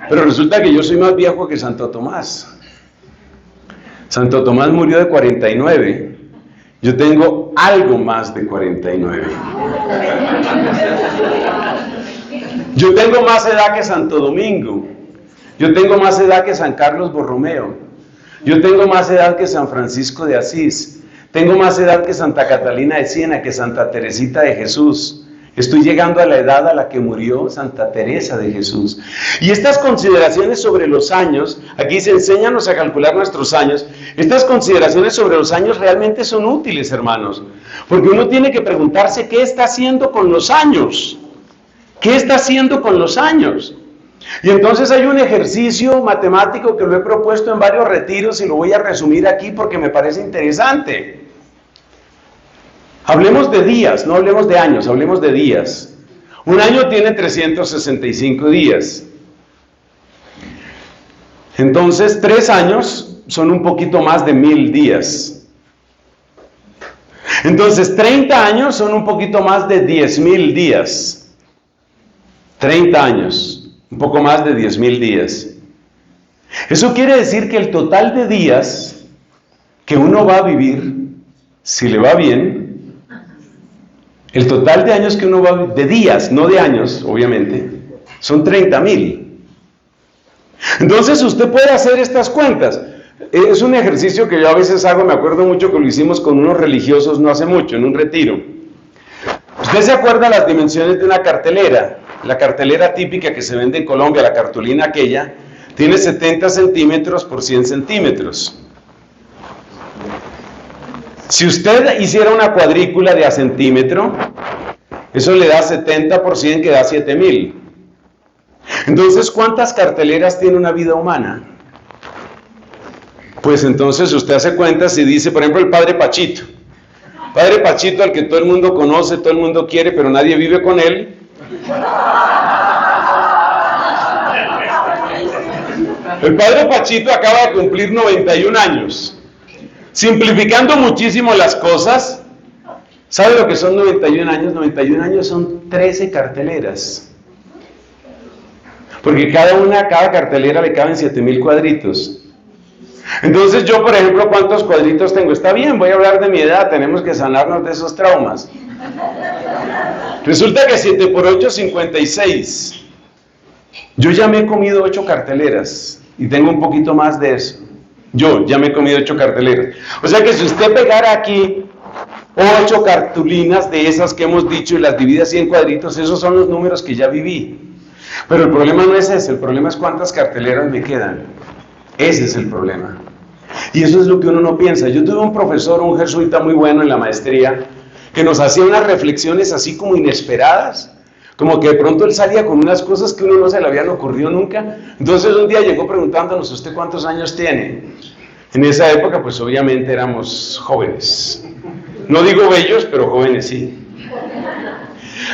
pero resulta que yo soy más viejo que Santo Tomás. Santo Tomás murió de 49. Yo tengo algo más de 49. Yo tengo más edad que Santo Domingo. Yo tengo más edad que San Carlos Borromeo. Yo tengo más edad que San Francisco de Asís. Tengo más edad que Santa Catalina de Siena, que Santa Teresita de Jesús. Estoy llegando a la edad a la que murió Santa Teresa de Jesús. Y estas consideraciones sobre los años, aquí se enséñanos a calcular nuestros años, estas consideraciones sobre los años realmente son útiles, hermanos. Porque uno tiene que preguntarse qué está haciendo con los años. ¿Qué está haciendo con los años? Y entonces hay un ejercicio matemático que lo he propuesto en varios retiros y lo voy a resumir aquí porque me parece interesante. Hablemos de días, no hablemos de años, hablemos de días. Un año tiene 365 días. Entonces, 3 años son un poquito más de 1000 días. Entonces, 30 años son un poquito más de 10.000 días. 30 años, un poco más de 10.000 días. Eso quiere decir que el total de días que uno va a vivir, si le va bien, el total de años que uno va a vivir, de días, no de años, obviamente, son 30.000. Entonces usted puede hacer estas cuentas. Es un ejercicio que yo a veces hago, me acuerdo mucho que lo hicimos con unos religiosos no hace mucho, en un retiro. ¿Usted se acuerda las dimensiones de una cartelera? La cartelera típica que se vende en Colombia, la cartulina aquella, tiene 70 centímetros por 100 centímetros. Si usted hiciera una cuadrícula de a centímetro, eso le da 70 por 100, que da 7.000. Entonces, ¿cuántas carteleras tiene una vida humana? Pues entonces usted hace cuentas y dice, por ejemplo, el Padre Pachito. Padre Pachito, al que todo el mundo conoce, todo el mundo quiere, pero nadie vive con él. El Padre Pachito acaba de cumplir 91 años. Simplificando muchísimo las cosas, ¿sabe lo que son 91 años? 91 años son 13 carteleras. Porque cada cartelera le caben 7.000 cuadritos. Entonces yo, por ejemplo, ¿cuántos cuadritos tengo? Está bien, voy a hablar de mi edad, tenemos que sanarnos de esos traumas. Resulta que 7 por 8 es 56. Yo ya me he comido 8 carteleras y tengo un poquito más de eso. Yo ya me he comido 8 carteleras. O sea que si usted pegara aquí 8 cartulinas de esas que hemos dicho y las divide así en cuadritos, esos son los números que ya viví. Pero el problema no es ese, el problema es cuántas carteleras me quedan. Ese es el problema. Y eso es lo que uno no piensa. Yo tuve un profesor, un jesuita muy bueno en la maestría, que nos hacía unas reflexiones así como inesperadas, como que de pronto él salía con unas cosas que uno no se le habían ocurrido nunca. Entonces un día llegó preguntándonos: ¿usted cuántos años tiene? En esa época pues obviamente éramos jóvenes. No digo bellos, pero jóvenes sí.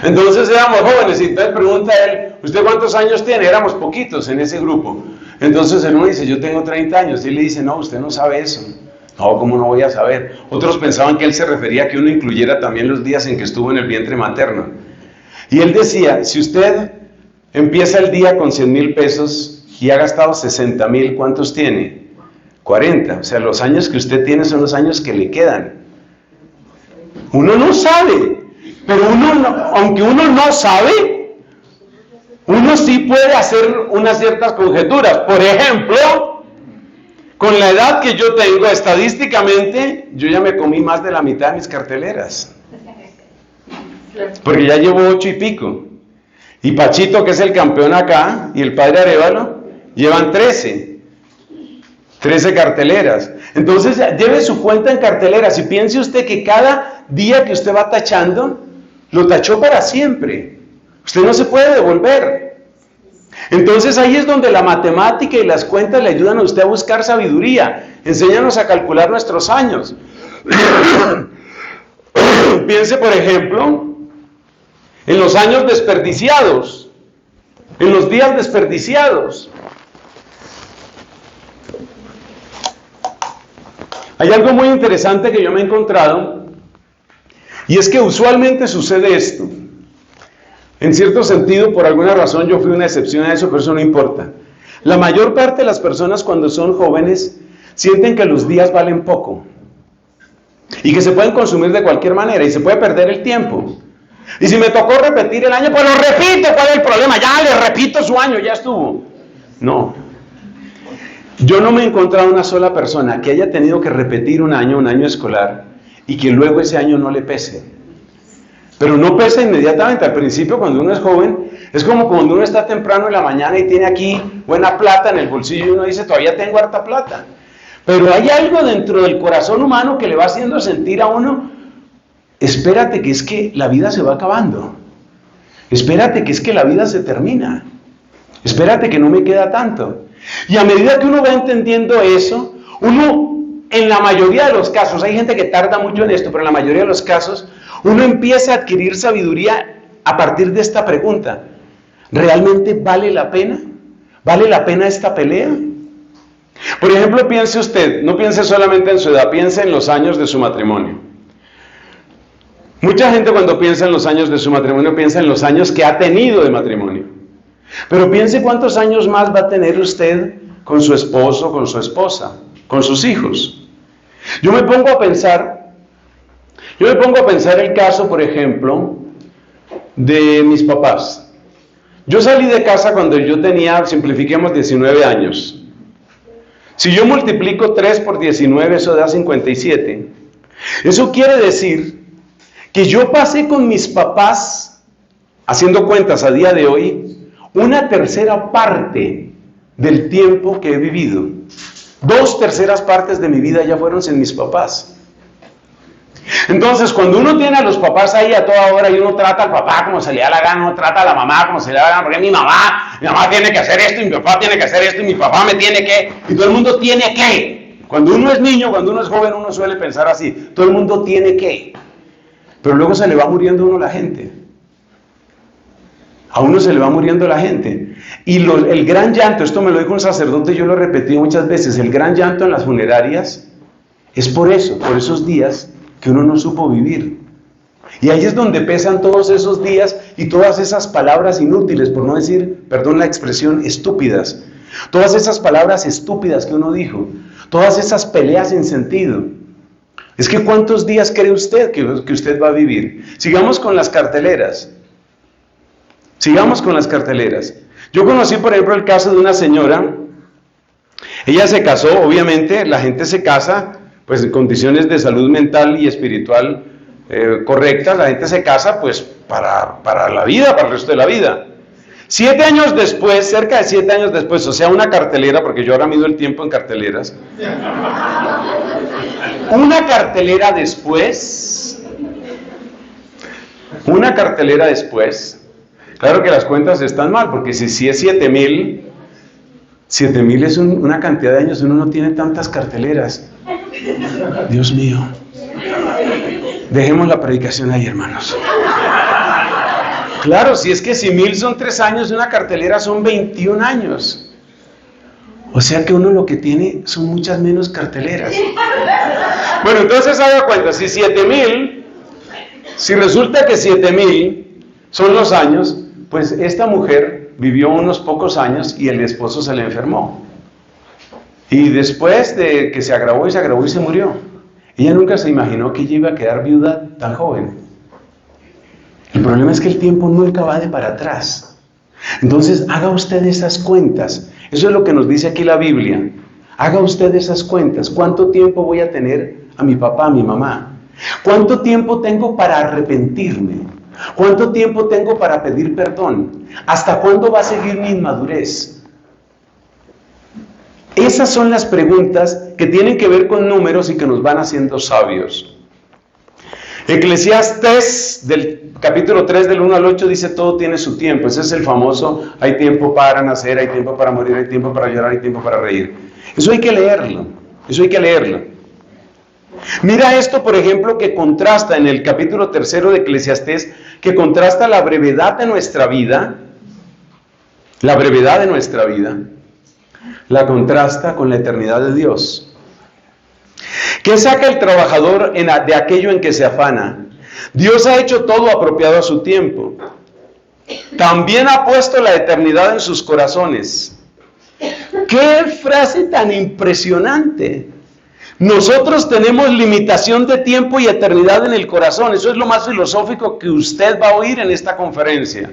Entonces éramos jóvenes y entonces pregunta él: ¿usted cuántos años tiene? Éramos poquitos en ese grupo. Entonces el uno dice: yo tengo 30 años. Y él le dice: no, usted no sabe eso. No, ¿cómo no voy a saber? Otros pensaban que él se refería a que uno incluyera también los días en que estuvo en el vientre materno. Y él decía: si usted empieza el día con 100,000 pesos y ha gastado 60,000, ¿cuántos tiene? 40. O sea, los años que usted tiene son los años que le quedan. Uno no sabe, pero aunque uno no sabe, uno sí puede hacer unas ciertas conjeturas. Por ejemplo, con la edad que yo tengo, estadísticamente, yo ya me comí más de la mitad de mis carteleras. Porque ya llevo 8 y pico. Y Pachito, que es el campeón acá, y el padre Arévalo, llevan 13 carteleras. Entonces, lleve su cuenta en carteleras y piense usted que cada día que usted va tachando, lo tachó para siempre. Usted no se puede devolver. Entonces ahí es donde la matemática y las cuentas le ayudan a usted a buscar sabiduría. Enséñanos a calcular nuestros años. Piense, por ejemplo, en los años desperdiciados, en los días desperdiciados. Hay algo muy interesante que yo me he encontrado, y es que usualmente sucede esto. En cierto sentido, por alguna razón, yo fui una excepción a eso, pero eso no importa. La mayor parte de las personas cuando son jóvenes sienten que los días valen poco y que se pueden consumir de cualquier manera y se puede perder el tiempo. Y si me tocó repetir el año, pues lo repito, ¿cuál es el problema? Ya le repito su año, ya estuvo. No. Yo no me he encontrado una sola persona que haya tenido que repetir un año escolar, y que luego ese año no le pese. Pero no pesa inmediatamente. Al principio, cuando uno es joven, es como cuando uno está temprano en la mañana y tiene aquí buena plata en el bolsillo y uno dice: todavía tengo harta plata. Pero hay algo dentro del corazón humano que le va haciendo sentir a uno: espérate, que es que la vida se va acabando. Espérate, que es que la vida se termina. Espérate, que no me queda tanto. Y a medida que uno va entendiendo eso, uno, en la mayoría de los casos, hay gente que tarda mucho en esto, pero en la mayoría de los casos, uno empieza a adquirir sabiduría a partir de esta pregunta: ¿realmente vale la pena? ¿Vale la pena esta pelea? Por ejemplo, piense usted, no piense solamente en su edad, piense en los años de su matrimonio. Mucha gente cuando piensa en los años de su matrimonio, piensa en los años que ha tenido de matrimonio. Pero piense cuántos años más va a tener usted con su esposo, con su esposa, con sus hijos. Yo me pongo a pensar el caso, por ejemplo, de mis papás. Yo salí de casa cuando yo tenía, simplifiquemos, 19 años. Si yo multiplico 3 por 19, eso da 57. Eso quiere decir que yo pasé con mis papás, haciendo cuentas a día de hoy, una tercera parte del tiempo que he vivido. 2/3 partes de mi vida ya fueron sin mis papás. Entonces, cuando uno tiene a los papás ahí a toda hora y uno trata al papá como se le da la gana, uno trata a la mamá como se le da la gana, porque mi mamá tiene que hacer esto, y mi papá tiene que hacer esto, y mi papá me tiene que, y todo el mundo tiene que. Cuando uno es niño, cuando uno es joven, uno suele pensar así: todo el mundo tiene que. Pero luego se le va muriendo a uno la gente. A uno se le va muriendo la gente. Y el gran llanto, esto me lo dijo un sacerdote, yo lo he repetido muchas veces, el gran llanto en las funerarias es por eso, por esos días que uno no supo vivir. Y ahí es donde pesan todos esos días y todas esas palabras inútiles, por no decir, perdón la expresión, estúpidas. Todas esas palabras estúpidas que uno dijo, todas esas peleas sin sentido. Es que ¿cuántos días cree usted que usted va a vivir? Sigamos con las carteleras. Sigamos con las carteleras. Yo conocí, por ejemplo, el caso de una señora. Ella se casó, obviamente, la gente se casa, pues en condiciones de salud mental y espiritual correctas, la gente se casa pues para la vida, para el resto de la vida. 7 años después, cerca de 7 años después, o sea, una cartelera, porque yo ahora mido el tiempo en carteleras, una cartelera después, claro que las cuentas están mal, porque si es 7,000 es una cantidad de años, uno no tiene tantas carteleras. Dios mío. Dejemos la predicación ahí, hermanos. Claro, si es que si 1,000 son 3 años, una cartelera son 21 años. O sea que uno lo que tiene son muchas menos carteleras. Bueno, entonces haga cuenta, si resulta que 7,000 son los años, pues esta mujer vivió unos pocos años y el esposo se le enfermó. Y después de que se agravó y se murió. Ella nunca se imaginó que ella iba a quedar viuda tan joven. El problema es que el tiempo nunca va de para atrás. Entonces, haga usted esas cuentas. Eso es lo que nos dice aquí la Biblia. Haga usted esas cuentas. ¿Cuánto tiempo voy a tener a mi papá, a mi mamá? ¿Cuánto tiempo tengo para arrepentirme? ¿Cuánto tiempo tengo para pedir perdón? ¿Hasta cuándo va a seguir mi inmadurez? Esas son las preguntas que tienen que ver con números y que nos van haciendo sabios. Eclesiastés del capítulo 3 del 1 al 8 dice todo tiene su tiempo. Ese es el famoso, hay tiempo para nacer, hay tiempo para morir, hay tiempo para llorar, hay tiempo para reír. Eso hay que leerlo, Mira esto, por ejemplo, que contrasta en el capítulo 3 de Eclesiastés, que contrasta la brevedad de nuestra vida, la contrasta con la eternidad de Dios. ¿Qué saca el trabajador de aquello en que se afana? Dios ha hecho todo apropiado a su tiempo. También ha puesto la eternidad en sus corazones. ¡Qué frase tan impresionante! Nosotros tenemos limitación de tiempo y eternidad en el corazón. Eso es lo más filosófico que usted va a oír en esta conferencia.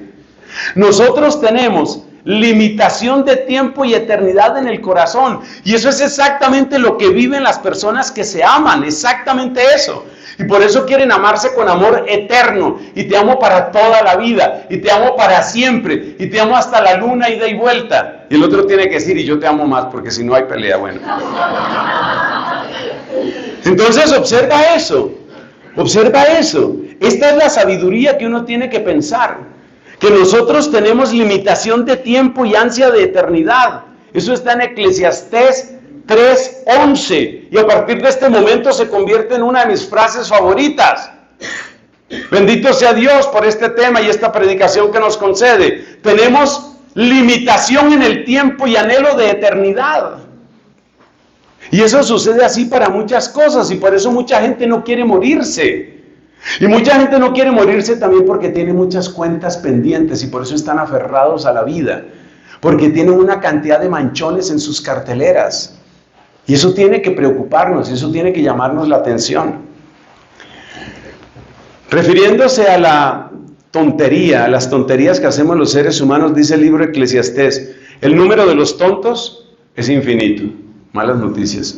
Nosotros tenemos limitación de tiempo y eternidad en el corazón. Y eso es exactamente lo que viven las personas que se aman, exactamente eso. Y por eso quieren amarse con amor eterno. Y te amo para toda la vida. Y te amo para siempre. Y te amo hasta la luna, ida y vuelta. Y el otro tiene que decir, y yo te amo más, porque si no hay pelea, bueno. Entonces observa eso. Esta es la sabiduría que uno tiene que pensar. Que nosotros tenemos limitación de tiempo y ansia de eternidad. Eso está en Eclesiastés 3:11. Y a partir de este momento se convierte en una de mis frases favoritas. Bendito sea Dios por este tema y esta predicación que nos concede. Tenemos limitación en el tiempo y anhelo de eternidad. Y eso sucede así para muchas cosas y por eso mucha gente no quiere morirse. Y mucha gente no quiere morirse también porque tiene muchas cuentas pendientes y por eso están aferrados a la vida. Porque tienen una cantidad de manchones en sus carteleras. Y eso tiene que preocuparnos, eso tiene que llamarnos la atención. Refiriéndose a la tontería, a las tonterías que hacemos los seres humanos, dice el libro Eclesiastés, el número de los tontos es infinito. Malas noticias.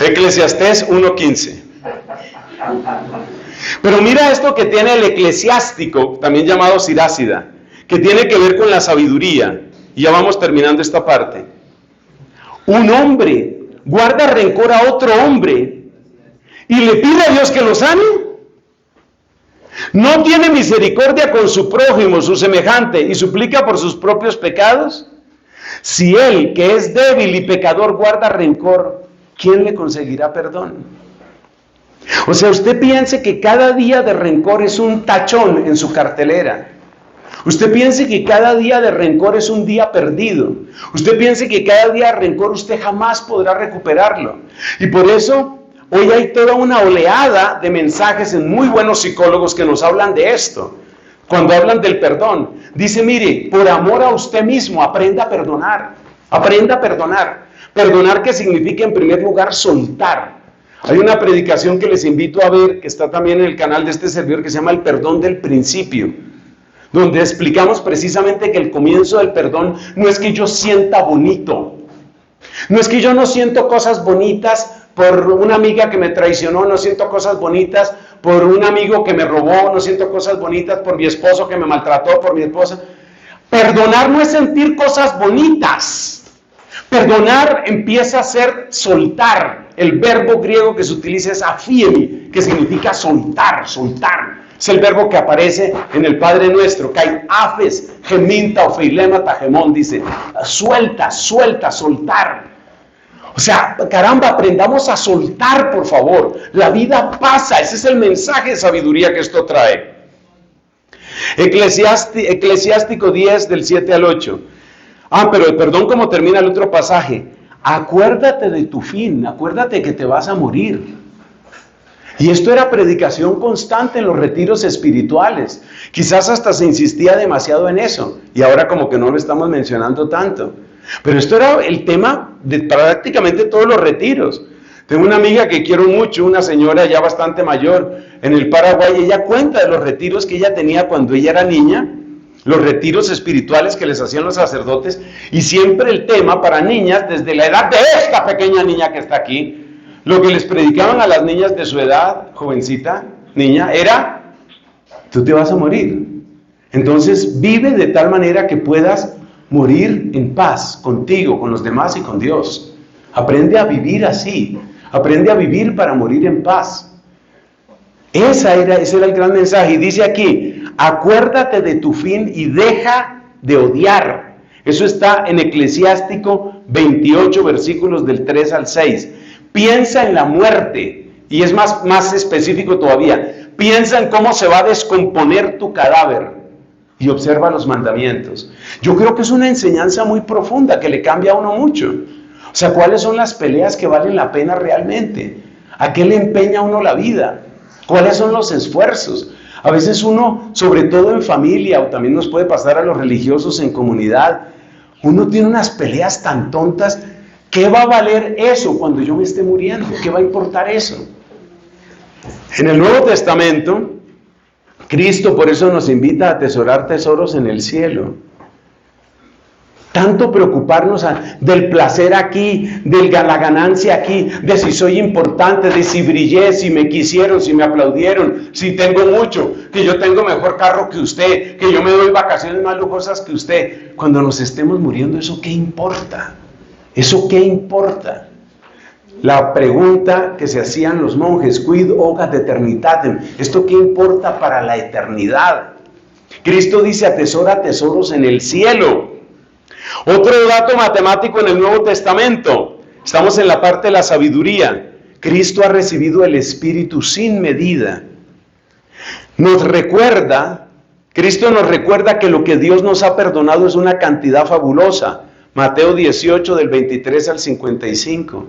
Eclesiastés 1:15. Pero mira esto que tiene el eclesiástico, también llamado Sirácida, que tiene que ver con la sabiduría. Y ya vamos terminando esta parte. Un hombre guarda rencor a otro hombre y le pide a Dios que lo sane. ¿No tiene misericordia con su prójimo, su semejante, y suplica por sus propios pecados? Si él, que es débil y pecador, guarda rencor, ¿quién le conseguirá perdón? O sea, usted piense que cada día de rencor es un tachón en su cartelera. Usted piense que cada día de rencor es un día perdido. Usted piense que cada día de rencor usted jamás podrá recuperarlo. Y por eso hoy hay toda una oleada de mensajes en muy buenos psicólogos que nos hablan de esto. Cuando hablan del perdón, dice, mire, por amor a usted mismo, aprenda a perdonar. Aprenda a perdonar. Perdonar que significa en primer lugar soltar. Hay una predicación que les invito a ver, que está también en el canal de este servidor, que se llama El Perdón del Principio, donde explicamos precisamente que el comienzo del perdón no es que yo sienta bonito, no es que yo no siento cosas bonitas por una amiga que me traicionó, no siento cosas bonitas por un amigo que me robó, no siento cosas bonitas por mi esposo que me maltrató, por mi esposa. Perdonar no es sentir cosas bonitas. Perdonar empieza a ser soltar. El verbo griego que se utiliza es afiemi, que significa soltar, soltar. Es el verbo que aparece en el Padre Nuestro, que hay afes, geminta o feilema tajemón, dice, suelta, suelta, soltar. O sea, caramba, aprendamos a soltar, por favor. La vida pasa, ese es el mensaje de sabiduría que esto trae. Eclesiástico 10, del 7 al 8. Pero perdón cómo termina el otro pasaje. Acuérdate de tu fin, acuérdate que te vas a morir. Y esto era predicación constante en los retiros espirituales. Quizás hasta se insistía demasiado en eso. Y ahora como que no lo estamos mencionando tanto. Pero esto era el tema de prácticamente todos los retiros. Tengo una amiga que quiero mucho, una señora ya bastante mayor, en el Paraguay. Ella cuenta de los retiros que ella tenía cuando ella era niña, los retiros espirituales que les hacían los sacerdotes, y siempre el tema para niñas, desde la edad de esta pequeña niña que está aquí, lo que les predicaban a las niñas de su edad, jovencita, niña, era, tú te vas a morir. Entonces vive de tal manera que puedas morir en paz contigo, con los demás y con Dios. Aprende a vivir así. Aprende a vivir para morir en paz. Ese era el gran mensaje. Y dice aquí, acuérdate de tu fin y deja de odiar. Eso está en Eclesiástico 28, versículos del 3 al 6. Piensa en la muerte. Y es más específico todavía. Piensa en cómo se va a descomponer tu cadáver. Y observa los mandamientos. Yo creo que es una enseñanza muy profunda que le cambia a uno mucho. O sea, ¿cuáles son las peleas que valen la pena realmente? ¿A qué le empeña uno la vida? ¿Cuáles son los esfuerzos? A veces uno, sobre todo en familia, o también nos puede pasar a los religiosos en comunidad, uno tiene unas peleas tan tontas. ¿Qué va a valer eso cuando yo me esté muriendo? ¿Qué va a importar eso? En el Nuevo Testamento, Cristo por eso nos invita a atesorar tesoros en el cielo. Tanto preocuparnos del placer aquí, de la ganancia aquí, de si soy importante, de si brillé, si me quisieron, si me aplaudieron, si tengo mucho, que yo tengo mejor carro que usted, que yo me doy vacaciones más lujosas que usted. Cuando nos estemos muriendo, ¿eso qué importa? ¿Eso qué importa? La pregunta que se hacían los monjes, quid hoc eternitatem, ¿esto qué importa para la eternidad? Cristo dice, atesora tesoros en el cielo. Otro dato matemático en el Nuevo Testamento, estamos en la parte de la sabiduría. Cristo ha recibido el Espíritu sin medida. Cristo nos recuerda que lo que Dios nos ha perdonado es una cantidad fabulosa. Mateo 18, del 23 al 55.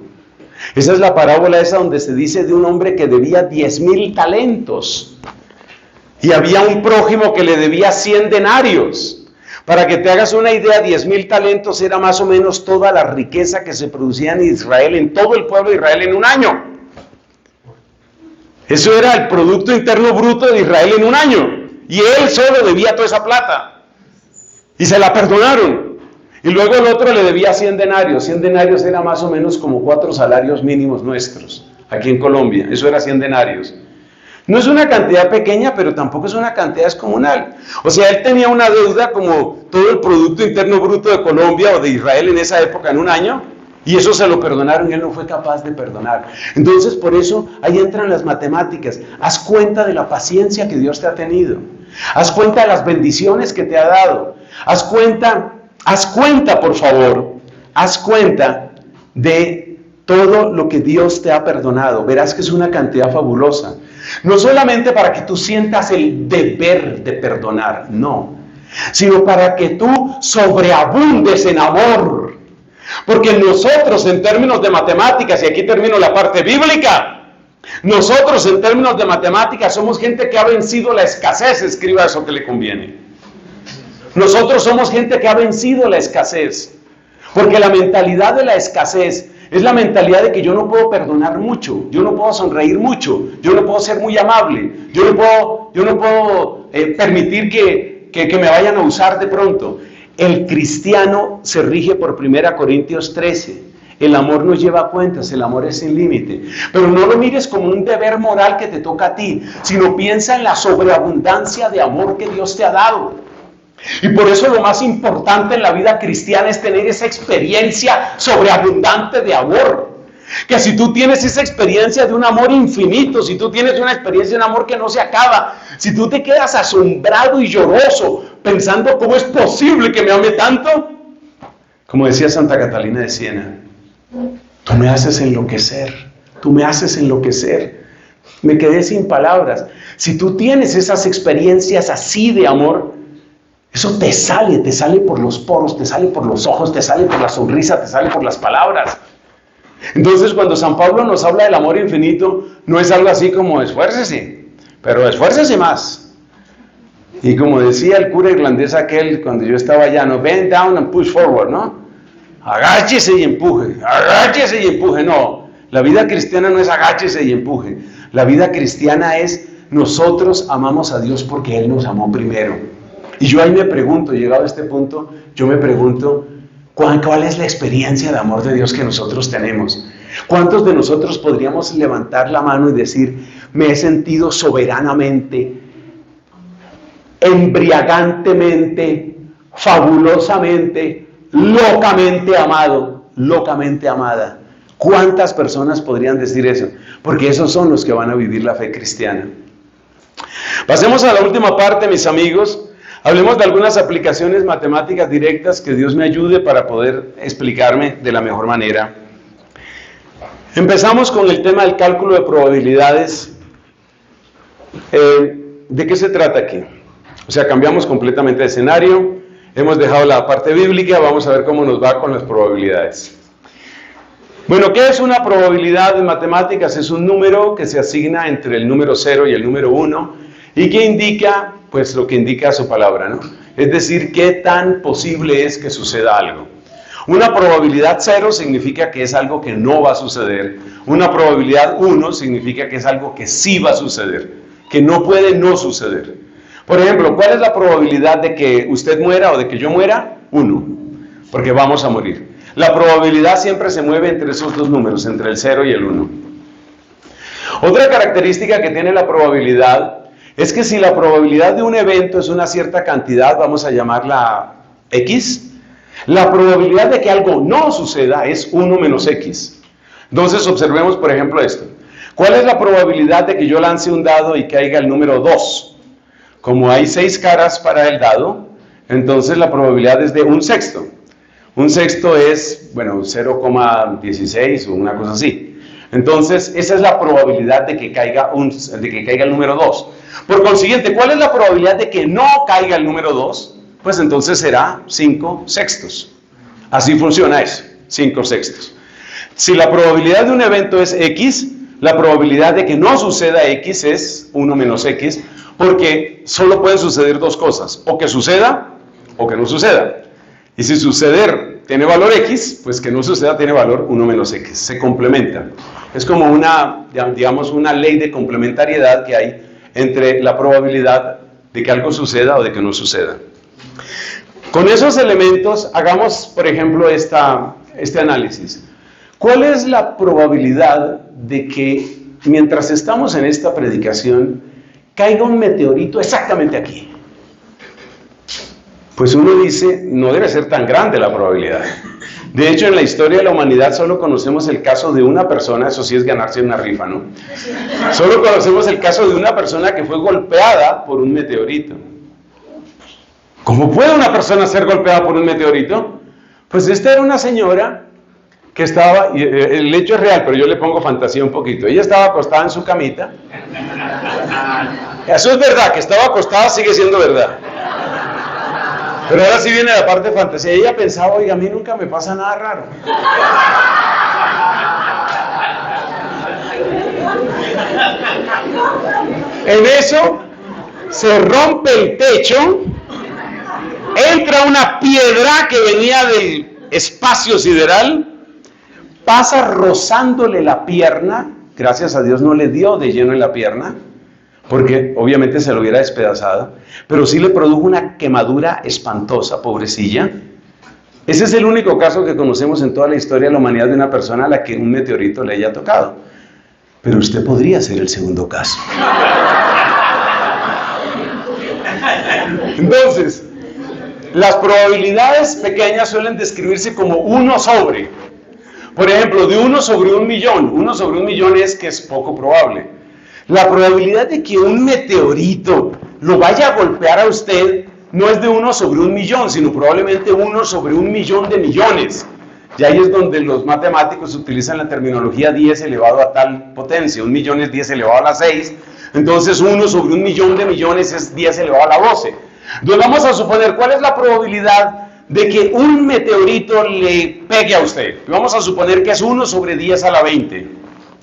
Esa es la parábola esa donde se dice de un hombre que debía 10,000 talentos. Y había un prójimo que le debía 100 denarios. Para que te hagas una idea, 10,000 talentos era más o menos toda la riqueza que se producía en Israel, en todo el pueblo de Israel en un año. Eso era el Producto Interno Bruto de Israel en un año. Y él solo debía toda esa plata. Y se la perdonaron. Y luego el otro le debía 100 denarios. 100 denarios era más o menos como 4 salarios mínimos nuestros, aquí en Colombia. Eso era 100 denarios. No es una cantidad pequeña, pero tampoco es una cantidad descomunal. O sea, él tenía una deuda como todo el Producto Interno Bruto de Colombia o de Israel en esa época en un año, y eso se lo perdonaron y él no fue capaz de perdonar. Entonces, por eso, ahí entran las matemáticas. Haz cuenta de la paciencia que Dios te ha tenido. Haz cuenta de las bendiciones que te ha dado. Haz cuenta, por favor, haz cuenta de todo lo que Dios te ha perdonado. Verás que es una cantidad fabulosa. No solamente para que tú sientas el deber de perdonar, no, sino para que tú sobreabundes en amor. Porque nosotros en términos de matemáticas, y aquí termino la parte bíblica, nosotros en términos de matemáticas somos gente que ha vencido la escasez, escriba eso que le conviene. Nosotros somos gente que ha vencido la escasez, porque la mentalidad de la escasez es la mentalidad de que yo no puedo perdonar mucho, yo no puedo sonreír mucho, yo no puedo ser muy amable, yo no puedo permitir que me vayan a usar de pronto. El cristiano se rige por 1 Corintios 13. El amor no lleva cuentas, el amor es sin límite. Pero no lo mires como un deber moral que te toca a ti, sino piensa en la sobreabundancia de amor que Dios te ha dado. Y por eso lo más importante en la vida cristiana es tener esa experiencia sobreabundante de amor. Que si tú tienes esa experiencia de un amor infinito, si tú tienes una experiencia de un amor que no se acaba, si tú te quedas asombrado y lloroso pensando cómo es posible que me ame tanto, como decía Santa Catalina de Siena, tú me haces enloquecer, tú me haces enloquecer. Me quedé sin palabras. Si tú tienes esas experiencias así de amor, eso te sale por los poros, te sale por los ojos, te sale por la sonrisa, te sale por las palabras. Entonces, cuando San Pablo nos habla del amor infinito, no es algo así como esfuércese, pero esfuércese más. Y como decía el cura irlandés aquel cuando yo estaba allá, no, bend down and push forward, ¿no? Agáchese y empuje, agáchese y empuje. No, la vida cristiana no es agáchese y empuje. La vida cristiana es nosotros amamos a Dios porque Él nos amó primero. Y yo ahí me pregunto, llegado a este punto, yo me pregunto, ¿cuál es la experiencia de amor de Dios que nosotros tenemos? ¿Cuántos de nosotros podríamos levantar la mano y decir, me he sentido soberanamente, embriagantemente, fabulosamente, locamente amado, locamente amada? ¿Cuántas personas podrían decir eso? Porque esos son los que van a vivir la fe cristiana. Pasemos a la última parte, mis amigos. Hablemos de algunas aplicaciones matemáticas directas que Dios me ayude para poder explicarme de la mejor manera. Empezamos con el tema del cálculo de probabilidades. ¿De qué se trata aquí? O sea, cambiamos completamente de escenario, hemos dejado la parte bíblica, vamos a ver cómo nos va con las probabilidades. Bueno, ¿qué es una probabilidad en matemáticas? Es un número que se asigna entre el número 0 y el número 1 y que indica, pues lo que indica su palabra, ¿no? Es decir, qué tan posible es que suceda algo. Una probabilidad 0 significa que es algo que no va a suceder. Una probabilidad 1 significa que es algo que sí va a suceder, que no puede no suceder. Por ejemplo, ¿cuál es la probabilidad de que usted muera o de que yo muera? 1, porque vamos a morir. La probabilidad siempre se mueve entre esos dos números, entre el 0 y el 1. Otra característica que tiene la probabilidad es que si la probabilidad de un evento es una cierta cantidad, vamos a llamarla X, la probabilidad de que algo no suceda es 1 menos X. Entonces observemos por ejemplo esto. ¿Cuál es la probabilidad de que yo lance un dado y caiga el número 2? Como hay 6 caras para el dado, entonces la probabilidad es de 1/6. 1/6 es, bueno, 0,16 o una cosa así. Entonces, esa es la probabilidad de que caiga el número 2. Por consiguiente, ¿cuál es la probabilidad de que no caiga el número 2? Pues entonces será 5/6. Así funciona eso, 5/6. Si la probabilidad de un evento es X, la probabilidad de que no suceda X es 1 menos X, porque solo pueden suceder dos cosas, o que suceda o que no suceda. Y si suceder tiene valor X, pues que no suceda tiene valor 1 menos X, se complementa. Es como una ley de complementariedad que hay entre la probabilidad de que algo suceda o de que no suceda. Con esos elementos, hagamos, por ejemplo, este análisis. ¿Cuál es la probabilidad de que, mientras estamos en esta predicación, caiga un meteorito exactamente aquí? Pues uno dice, no debe ser tan grande la probabilidad. De hecho, en la historia de la humanidad solo conocemos el caso de una persona, eso sí es ganarse una rifa, ¿no? Solo conocemos el caso de una persona que fue golpeada por un meteorito. ¿Cómo puede una persona ser golpeada por un meteorito? Pues esta era una señora que estaba, y el hecho es real, pero yo le pongo fantasía un poquito. Ella estaba acostada en su camita. Eso es verdad, que estaba acostada sigue siendo verdad. Pero ahora sí viene la parte de fantasía. Ella pensaba, oiga, a mí nunca me pasa nada raro. En eso se rompe el techo, entra una piedra que venía del espacio sideral, pasa rozándole la pierna, gracias a Dios no le dio de lleno en la pierna, porque obviamente se lo hubiera despedazado, pero sí le produjo una quemadura espantosa, pobrecilla. Ese es el único caso que conocemos en toda la historia de la humanidad de una persona a la que un meteorito le haya tocado. Pero usted podría ser el segundo caso. Entonces, las probabilidades pequeñas suelen describirse como 1 sobre. Por ejemplo, de 1 sobre 1.000.000. 1 sobre 1.000.000 es que es poco probable. La probabilidad de que un meteorito lo vaya a golpear a usted no es de 1 sobre 1.000.000, sino probablemente 1 sobre 1.000.000 de millones. Y ahí es donde los matemáticos utilizan la terminología 10 elevado a tal potencia. 1.000.000 es 10 elevado a la 6. Entonces 1 sobre 1.000.000 de millones es 10 elevado a la 12. Entonces vamos a suponer, ¿cuál es la probabilidad de que un meteorito le pegue a usted? Vamos a suponer que es 1 sobre 10 a la 20.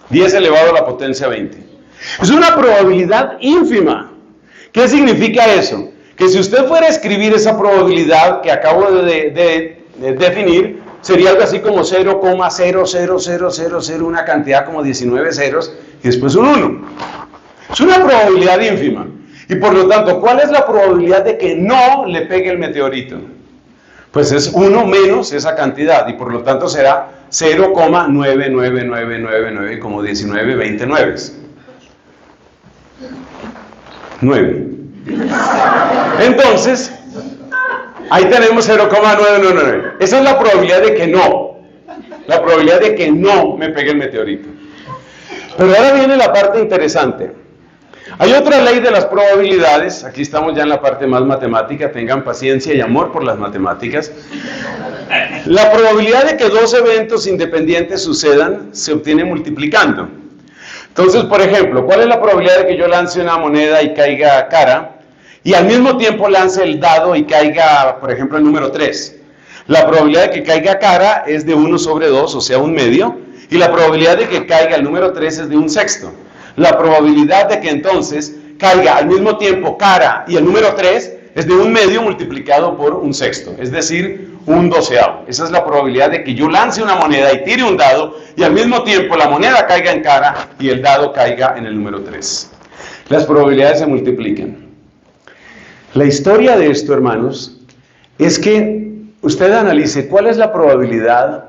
10 elevado a la potencia 20. Es una probabilidad ínfima. ¿Qué significa eso? Que si usted fuera a escribir esa probabilidad que acabo de definir, sería algo así como 0,00000, una cantidad como 19 ceros, y después un 1. Es una probabilidad ínfima. Y por lo tanto, ¿cuál es la probabilidad de que no le pegue el meteorito? Pues es 1 menos esa cantidad, y por lo tanto será 0,99999, como 19, 29. 9. Entonces, ahí tenemos 0,999. Esa es la probabilidad de que no. La probabilidad de que no me pegue el meteorito. Pero ahora viene la parte interesante. Hay otra ley de las probabilidades. Aquí estamos ya en la parte más matemática. Tengan paciencia y amor por las matemáticas. La probabilidad de que 2 eventos independientes sucedan se obtiene multiplicando. Entonces, por ejemplo, ¿cuál es la probabilidad de que yo lance una moneda y caiga cara? Y al mismo tiempo lance el dado y caiga, por ejemplo, el número 3. La probabilidad de que caiga cara es de 1 sobre 2, o sea, 1/2. Y la probabilidad de que caiga el número 3 es de 1/6. La probabilidad de que entonces caiga al mismo tiempo cara y el número 3 es de 1/2 multiplicado por 1/6. Es decir, 1/12. Esa es la probabilidad de que yo lance una moneda y tire un dado y al mismo tiempo la moneda caiga en cara y el dado caiga en el número 3. Las probabilidades se multiplican. La historia de esto, hermanos, es que usted analice cuál es la probabilidad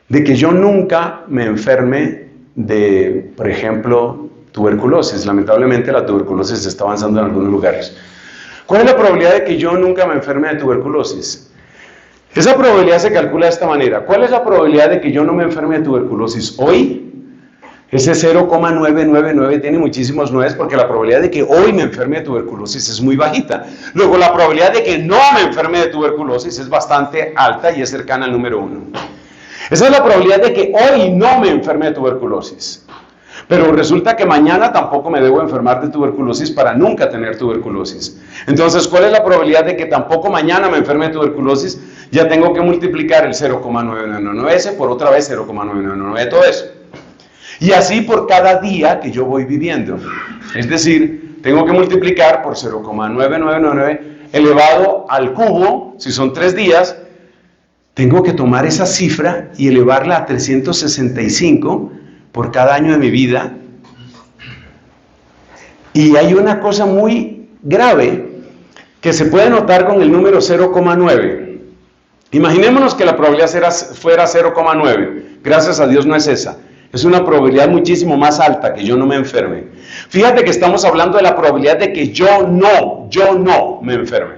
de que yo nunca me enferme de, por ejemplo, tuberculosis. Lamentablemente la tuberculosis está avanzando en algunos lugares. ¿Cuál es la probabilidad de que yo nunca me enferme de tuberculosis? Esa probabilidad se calcula de esta manera. ¿Cuál es la probabilidad de que yo no me enferme de tuberculosis hoy? Ese 0,999 tiene muchísimos 9 porque la probabilidad de que hoy me enferme de tuberculosis es muy bajita. Luego la probabilidad de que no me enferme de tuberculosis es bastante alta y es cercana al número 1. Esa es la probabilidad de que hoy no me enferme de tuberculosis. Pero resulta que mañana tampoco me debo enfermar de tuberculosis para nunca tener tuberculosis. Entonces, ¿cuál es la probabilidad de que tampoco mañana me enferme de tuberculosis? Ya tengo que multiplicar el 0,999 ese por otra vez 0,999 todo eso. Y así por cada día que yo voy viviendo. Es decir, tengo que multiplicar por 0,999 elevado al cubo, si son 3 días, tengo que tomar esa cifra y elevarla a 365 por cada año de mi vida. Y hay una cosa muy grave que se puede notar con el número 0,9. Imaginémonos que la probabilidad fuera 0,9. Gracias a Dios no es esa. Es una probabilidad muchísimo más alta que yo no me enferme. Fíjate que estamos hablando de la probabilidad de que yo no me enferme.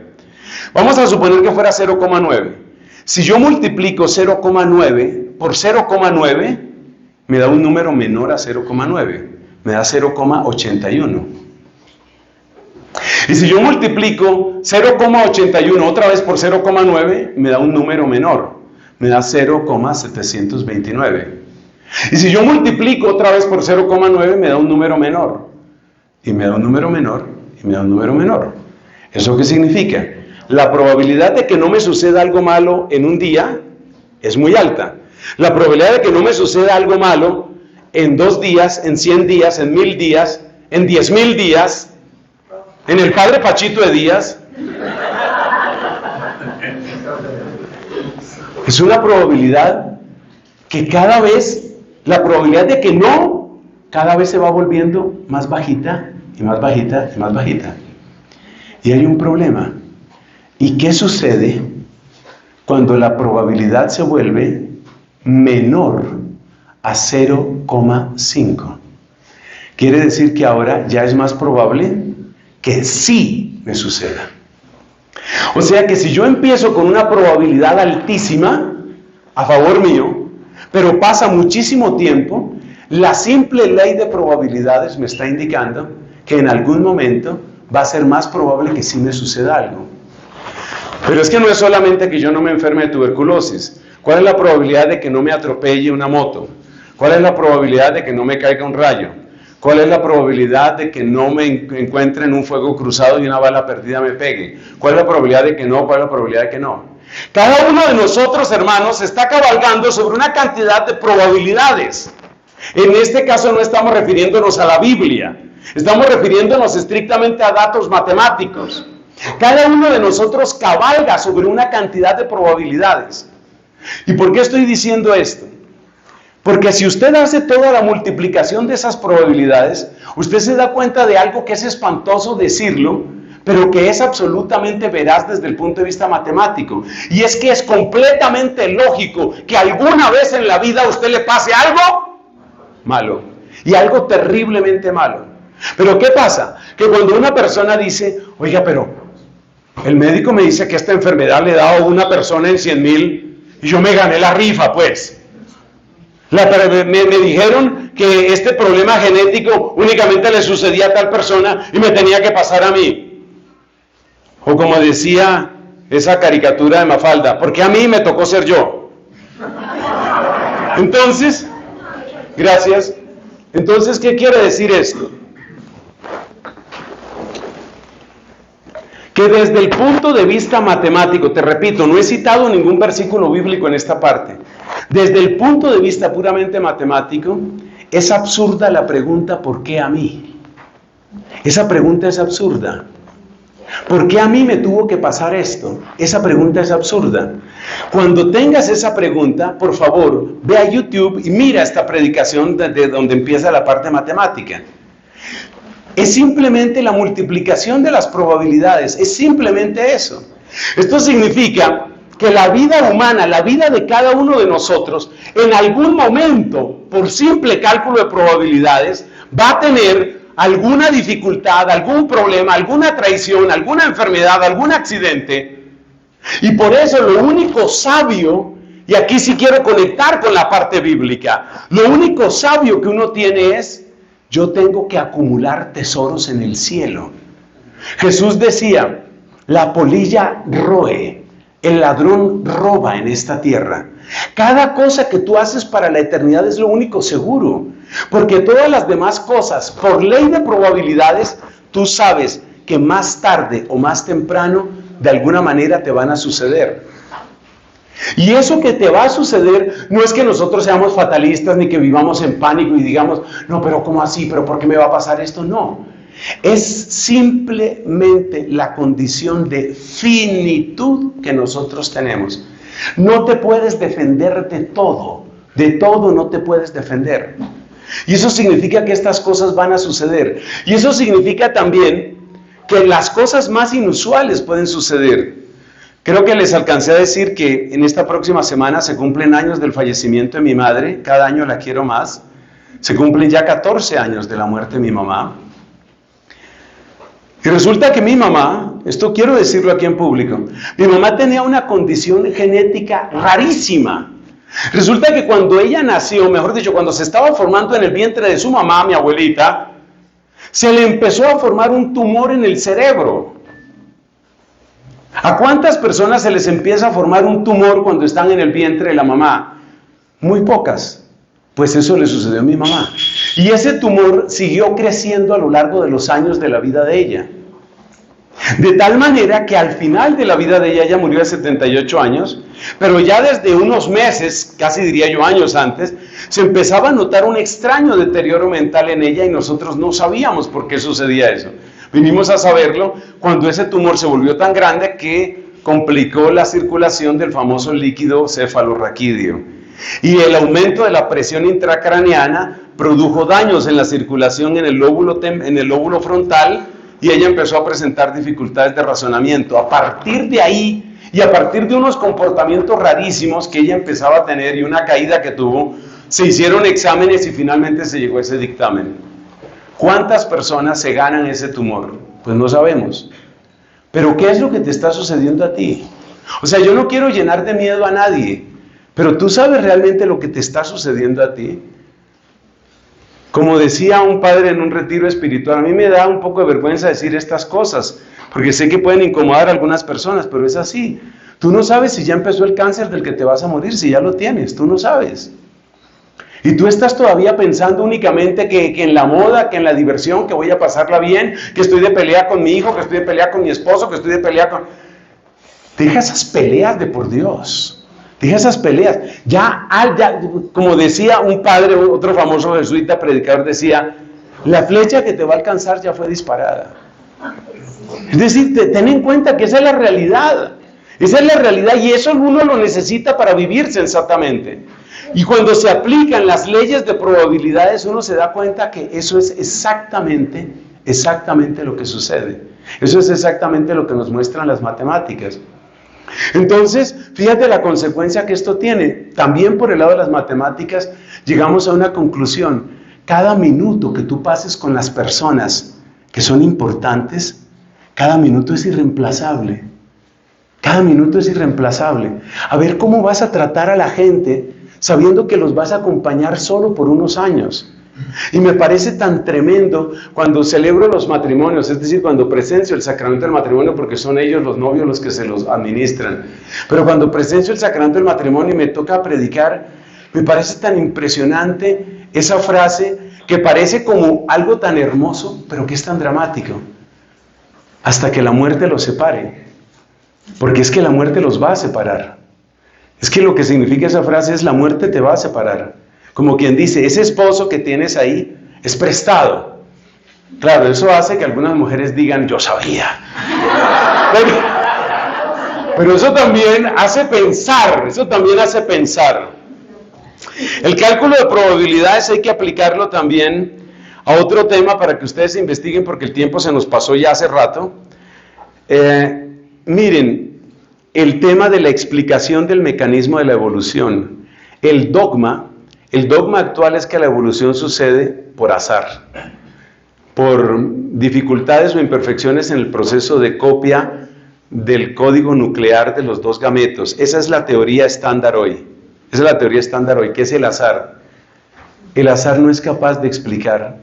Vamos a suponer que fuera 0,9. Si yo multiplico 0,9 por 0,9, me da un número menor a 0,9. Me da 0,81. Y si yo multiplico 0,81 otra vez por 0,9, me da un número menor. Me da 0,729. Y si yo multiplico otra vez por 0,9, me da un número menor. Y me da un número menor, y me da un número menor. ¿Eso qué significa? La probabilidad de que no me suceda algo malo en un día es muy alta. La probabilidad de que no me suceda algo malo en 2 días, en 100 días, en 1000 días, en 10,000 días, en el Padre Pachito de días, es una probabilidad que cada vez, la probabilidad de que no, cada vez se va volviendo más bajita y más bajita y más bajita. Y hay un problema. ¿Y qué sucede cuando la probabilidad se vuelve menor a 0,5. Quiere decir que ahora ya es más probable que sí me suceda. O sea que si yo empiezo con una probabilidad altísima a favor mío, pero pasa muchísimo tiempo, la simple ley de probabilidades me está indicando que en algún momento va a ser más probable que sí me suceda algo. Pero es que no es solamente que yo no me enferme de tuberculosis. ¿Cuál es la probabilidad de que no me atropelle una moto? ¿Cuál es la probabilidad de que no me caiga un rayo? ¿Cuál es la probabilidad de que no me encuentre en un fuego cruzado y una bala perdida me pegue? ¿Cuál es la probabilidad de que no? ¿Cuál es la probabilidad de que no? Cada uno de nosotros, hermanos, está cabalgando sobre una cantidad de probabilidades. En este caso no estamos refiriéndonos a la Biblia, estamos refiriéndonos estrictamente a datos matemáticos. Cada uno de nosotros cabalga sobre una cantidad de probabilidades. ¿Y por qué estoy diciendo esto? Porque si usted hace toda la multiplicación de esas probabilidades, usted se da cuenta de algo que es espantoso decirlo, pero que es absolutamente veraz desde el punto de vista matemático. Y es que es completamente lógico que alguna vez en la vida a usted le pase algo malo. Y algo terriblemente malo. Pero ¿qué pasa? Que cuando una persona dice, oiga, pero el médico me dice que esta enfermedad le da a una persona en 100,000 y yo me gané la rifa, pues. Me dijeron que este problema genético únicamente le sucedía a tal persona y me tenía que pasar a mí. O como decía esa caricatura de Mafalda, porque a mí me tocó ser yo. Entonces, gracias. Entonces, ¿qué quiere decir esto? Que desde el punto de vista matemático, te repito, no he citado ningún versículo bíblico en esta parte. Desde el punto de vista puramente matemático, es absurda la pregunta ¿por qué a mí? Esa pregunta es absurda. ¿Por qué a mí me tuvo que pasar esto? Esa pregunta es absurda. Cuando tengas esa pregunta, por favor, ve a YouTube y mira esta predicación de donde empieza la parte matemática. Es simplemente la multiplicación de las probabilidades, es simplemente eso. Esto significa que la vida humana, la vida de cada uno de nosotros, en algún momento, por simple cálculo de probabilidades, va a tener alguna dificultad, algún problema, alguna traición, alguna enfermedad, algún accidente. Y por eso lo único sabio, y aquí sí quiero conectar con la parte bíblica, lo único sabio que uno tiene es, yo tengo que acumular tesoros en el cielo. Jesús decía, la polilla roe, el ladrón roba en esta tierra. Cada cosa que tú haces para la eternidad es lo único seguro, porque todas las demás cosas, por ley de probabilidades, tú sabes que más tarde o más temprano, de alguna manera te van a suceder. Y eso que te va a suceder no es que nosotros seamos fatalistas ni que vivamos en pánico y digamos, no, pero ¿cómo así? ¿Pero por qué me va a pasar esto? No. Es simplemente la condición de finitud que nosotros tenemos. No te puedes defender de todo no te puedes defender. Y eso significa que estas cosas van a suceder. Y eso significa también que las cosas más inusuales pueden suceder. Creo que les alcancé a decir que en esta próxima semana se cumplen años del fallecimiento de mi madre, cada año la quiero más. Se cumplen ya 14 años de la muerte de mi mamá. Y resulta que mi mamá, esto quiero decirlo aquí en público, mi mamá tenía una condición genética rarísima. Resulta que cuando ella nació, mejor dicho, cuando se estaba formando en el vientre de su mamá, mi abuelita, se le empezó a formar un tumor en el cerebro. ¿A cuántas personas se les empieza a formar un tumor cuando están en el vientre de la mamá? Muy pocas. Pues eso le sucedió a mi mamá. Y ese tumor siguió creciendo a lo largo de los años de la vida de ella. De tal manera que al final de la vida de ella murió a 78 años, pero ya desde unos meses, casi diría yo años antes, se empezaba a notar un extraño deterioro mental en ella y nosotros no sabíamos por qué sucedía eso. Vinimos a saberlo cuando ese tumor se volvió tan grande que complicó la circulación del famoso líquido cefalorraquídeo. Y el aumento de la presión intracraneana produjo daños en la circulación en el lóbulo frontal y ella empezó a presentar dificultades de razonamiento. A partir de ahí Y a partir de unos comportamientos rarísimos que ella empezaba a tener y una caída que tuvo, se hicieron exámenes y finalmente se llegó a ese dictamen. ¿Cuántas personas se ganan ese tumor? Pues no sabemos. Pero ¿qué es lo que te está sucediendo a ti? O sea, yo no quiero llenar de miedo a nadie, pero ¿tú sabes realmente lo que te está sucediendo a ti? Como decía un padre en un retiro espiritual, a mí me da un poco de vergüenza decir estas cosas, porque sé que pueden incomodar a algunas personas, pero es así. Tú no sabes si ya empezó el cáncer del que te vas a morir, si ya lo tienes, tú no sabes. Y tú estás todavía pensando únicamente que en la moda, que en la diversión, que voy a pasarla bien, que estoy de pelea con mi hijo, que estoy de pelea con mi esposo, que estoy de pelea con... Deja esas peleas de por Dios. Deja esas peleas. Ya, como decía un padre, otro famoso jesuita predicador, decía, la flecha que te va a alcanzar ya fue disparada. Es decir, ten en cuenta que esa es la realidad. Esa es la realidad y eso uno lo necesita para vivir sensatamente. Y cuando se aplican las leyes de probabilidades, uno se da cuenta que eso es exactamente lo que sucede. Eso es exactamente lo que nos muestran las matemáticas. Entonces, fíjate la consecuencia que esto tiene. También por el lado de las matemáticas, llegamos a una conclusión. Cada minuto que tú pases con las personas que son importantes, cada minuto es irreemplazable. Cada minuto es irreemplazable. A ver cómo vas a tratar a la gente sabiendo que los vas a acompañar solo por unos años. Y me parece tan tremendo cuando celebro los matrimonios, es decir, cuando presencio el sacramento del matrimonio, porque son ellos los novios los que se los administran. Pero cuando presencio el sacramento del matrimonio y me toca predicar, me parece tan impresionante esa frase que parece como algo tan hermoso, pero que es tan dramático. Hasta que la muerte los separe. Porque es que la muerte los va a separar. Es que lo que significa esa frase es la muerte te va a separar. Como quien dice, ese esposo que tienes ahí es prestado. Claro, eso hace que algunas mujeres digan, yo sabía. Pero eso también hace pensar, El cálculo de probabilidades hay que aplicarlo también a otro tema para que ustedes investiguen porque el tiempo se nos pasó ya hace rato. Miren, el tema de la explicación del mecanismo de la evolución. El dogma actual es que la evolución sucede por azar, por dificultades o imperfecciones en el proceso de copia del código nuclear de los dos gametos. Esa es la teoría estándar hoy. ¿Qué es el azar? El azar no es capaz de explicar.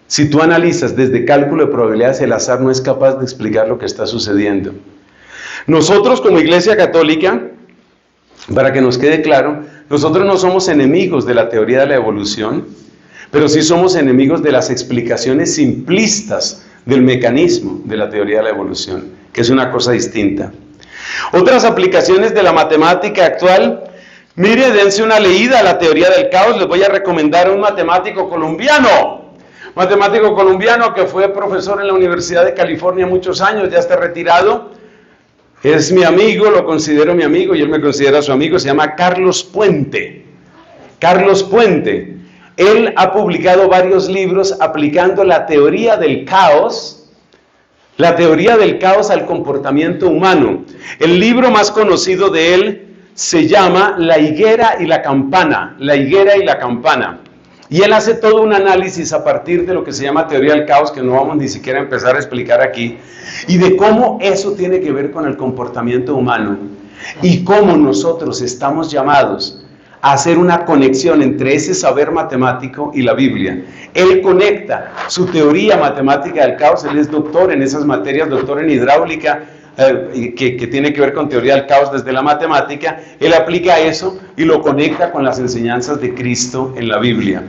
Si tú analizas desde cálculo de probabilidades, el azar no es capaz de explicar lo que está sucediendo. Nosotros como Iglesia Católica, para que nos quede claro, nosotros no somos enemigos de la teoría de la evolución, pero sí somos enemigos de las explicaciones simplistas del mecanismo de la teoría de la evolución, que es una cosa distinta. Otras aplicaciones de la matemática actual, mire, dense una leída a la teoría del caos. Les voy a recomendar a un matemático colombiano que fue profesor en la Universidad de California muchos años, ya está retirado. Es mi amigo, lo considero mi amigo y él me considera su amigo, se llama Carlos Puente. Carlos Puente. Él ha publicado varios libros aplicando la teoría del caos al comportamiento humano. El libro más conocido de él se llama La higuera y la campana. Y él hace todo un análisis a partir de lo que se llama teoría del caos, que no vamos ni siquiera a empezar a explicar aquí, y de cómo eso tiene que ver con el comportamiento humano, y cómo nosotros estamos llamados a hacer una conexión entre ese saber matemático y la Biblia. Él conecta su teoría matemática del caos, él es doctor en esas materias, doctor en hidráulica, que tiene que ver con teoría del caos desde la matemática. Él aplica eso y lo conecta con las enseñanzas de Cristo en la Biblia.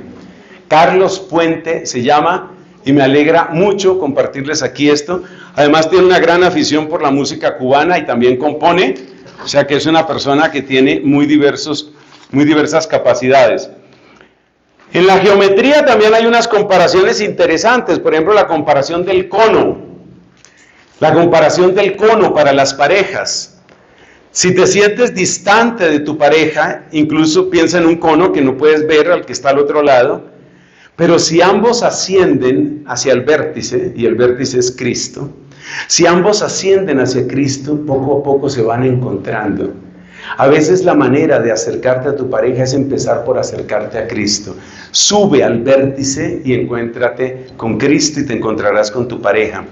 Carlos Puente se llama, y me alegra mucho compartirles aquí esto. Además tiene una gran afición por la música cubana y también compone, o sea que es una persona que tiene muy diversas capacidades. En la geometría también hay unas comparaciones interesantes, por ejemplo la comparación del cono. La comparación del cono para las parejas. Si te sientes distante de tu pareja, incluso piensa en un cono que no puedes ver al que está al otro lado, pero si ambos ascienden hacia el vértice, y el vértice es Cristo, Si ambos ascienden hacia Cristo, poco a poco se van encontrando. A veces la manera de acercarte a tu pareja es empezar por acercarte a Cristo. Sube al vértice y encuéntrate con Cristo y te encontrarás con tu pareja.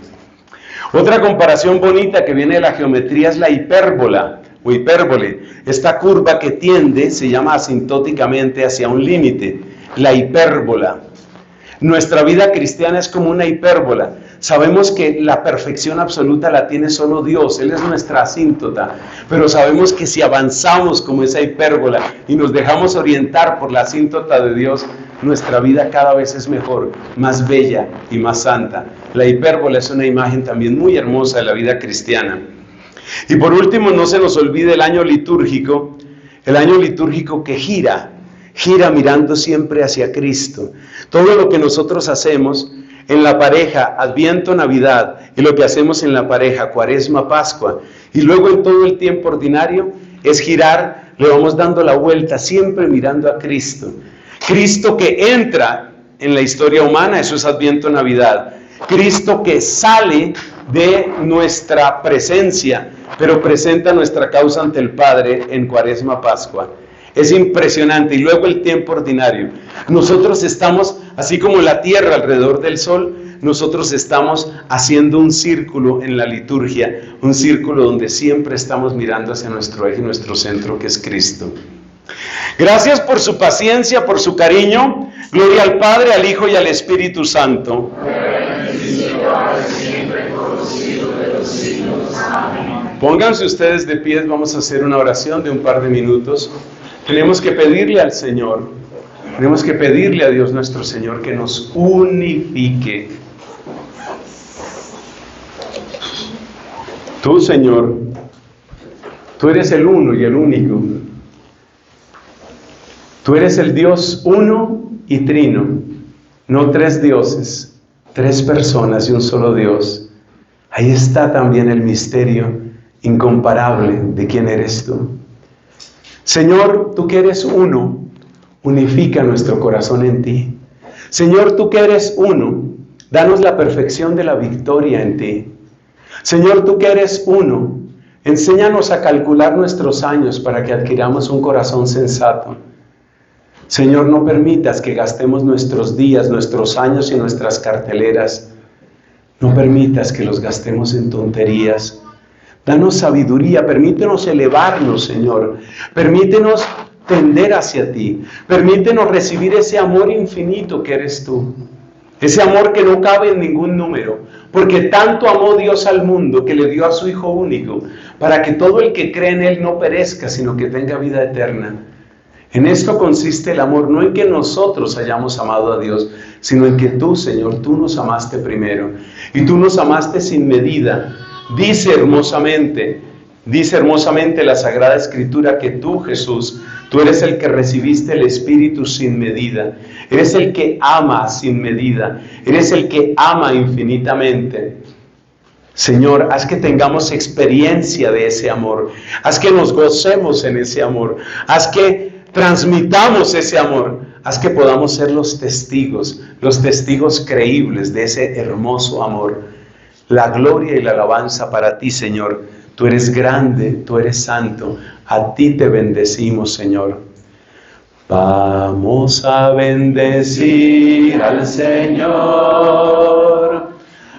Otra comparación bonita que viene de la geometría es la hipérbola o hipérbole. Esta curva que tiende se llama asintóticamente hacia un límite, la hipérbola. Nuestra vida cristiana es como una hipérbola. Sabemos que la perfección absoluta la tiene solo Dios, Él es nuestra asíntota, pero sabemos que si avanzamos como esa hipérbola y nos dejamos orientar por la asíntota de Dios, nuestra vida cada vez es mejor, más bella y más santa. La hipérbola es una imagen también muy hermosa de la vida cristiana. Y por último, no se nos olvide el año litúrgico que gira mirando siempre hacia Cristo. Todo lo que nosotros hacemos en la pareja, Adviento, Navidad, y lo que hacemos en la pareja, Cuaresma, Pascua, y luego en todo el tiempo ordinario, es girar, le vamos dando la vuelta, siempre mirando a Cristo. Cristo que entra en la historia humana, eso es Adviento, Navidad. Cristo que sale de nuestra presencia, pero presenta nuestra causa ante el Padre en Cuaresma, Pascua. Es impresionante. Y luego el tiempo ordinario. Nosotros estamos, así como la tierra alrededor del sol, nosotros estamos haciendo un círculo en la liturgia, un círculo donde siempre estamos mirando hacia nuestro eje, nuestro centro, que es Cristo. Gracias por su paciencia, por su cariño. Gloria al Padre, al Hijo y al Espíritu Santo. Pónganse ustedes de pie, vamos a hacer una oración de un par de minutos. Tenemos que pedirle al Señor, tenemos que pedirle a Dios nuestro Señor que nos unifique. Tú, Señor, tú eres el uno y el único. Tú eres el Dios uno y trino, no tres dioses, tres personas y un solo Dios. Ahí está también el misterio incomparable de quién eres tú. Señor, tú que eres uno, unifica nuestro corazón en ti. Señor, tú que eres uno, danos la perfección de la victoria en ti. Señor, tú que eres uno, enséñanos a calcular nuestros años para que adquiramos un corazón sensato. Señor, no permitas que gastemos nuestros días, nuestros años y nuestras carteleras. No permitas que los gastemos en tonterías. Danos sabiduría, permítenos elevarnos, Señor. Permítenos tender hacia ti. Permítenos recibir ese amor infinito que eres tú. Ese amor que no cabe en ningún número. Porque tanto amó Dios al mundo que le dio a su Hijo único, para que todo el que cree en Él no perezca, sino que tenga vida eterna. En esto consiste el amor, no en que nosotros hayamos amado a Dios, sino en que tú, Señor, tú nos amaste primero. Y tú nos amaste sin medida. Dice hermosamente la Sagrada Escritura que tú, Jesús, tú eres el que recibiste el Espíritu sin medida. Eres el que ama sin medida. Eres el que ama infinitamente. Señor, haz que tengamos experiencia de ese amor. Haz que nos gocemos en ese amor. Haz que transmitamos ese amor. Haz que podamos ser los testigos creíbles de ese hermoso amor. La gloria y la alabanza para ti, Señor. Tú eres grande, tú eres santo. A ti te bendecimos, Señor. Vamos a bendecir al Señor,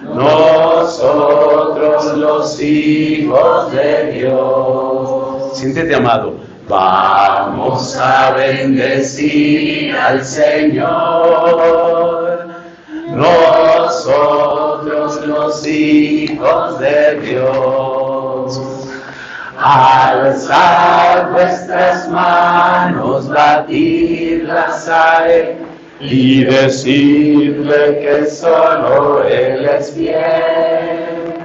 nosotros los hijos de Dios. Siéntete amado. Vamos a bendecir al Señor, nosotros los hijos de Dios. Alzad vuestras manos, batidlas a Él y decidle que solo Él es fiel.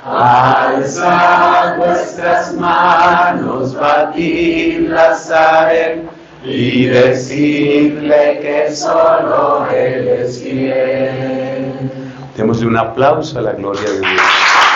Alzad vuestras manos, batidlas a Él y decidle que solo Él es fiel. Démosle un aplauso a la gloria de Dios.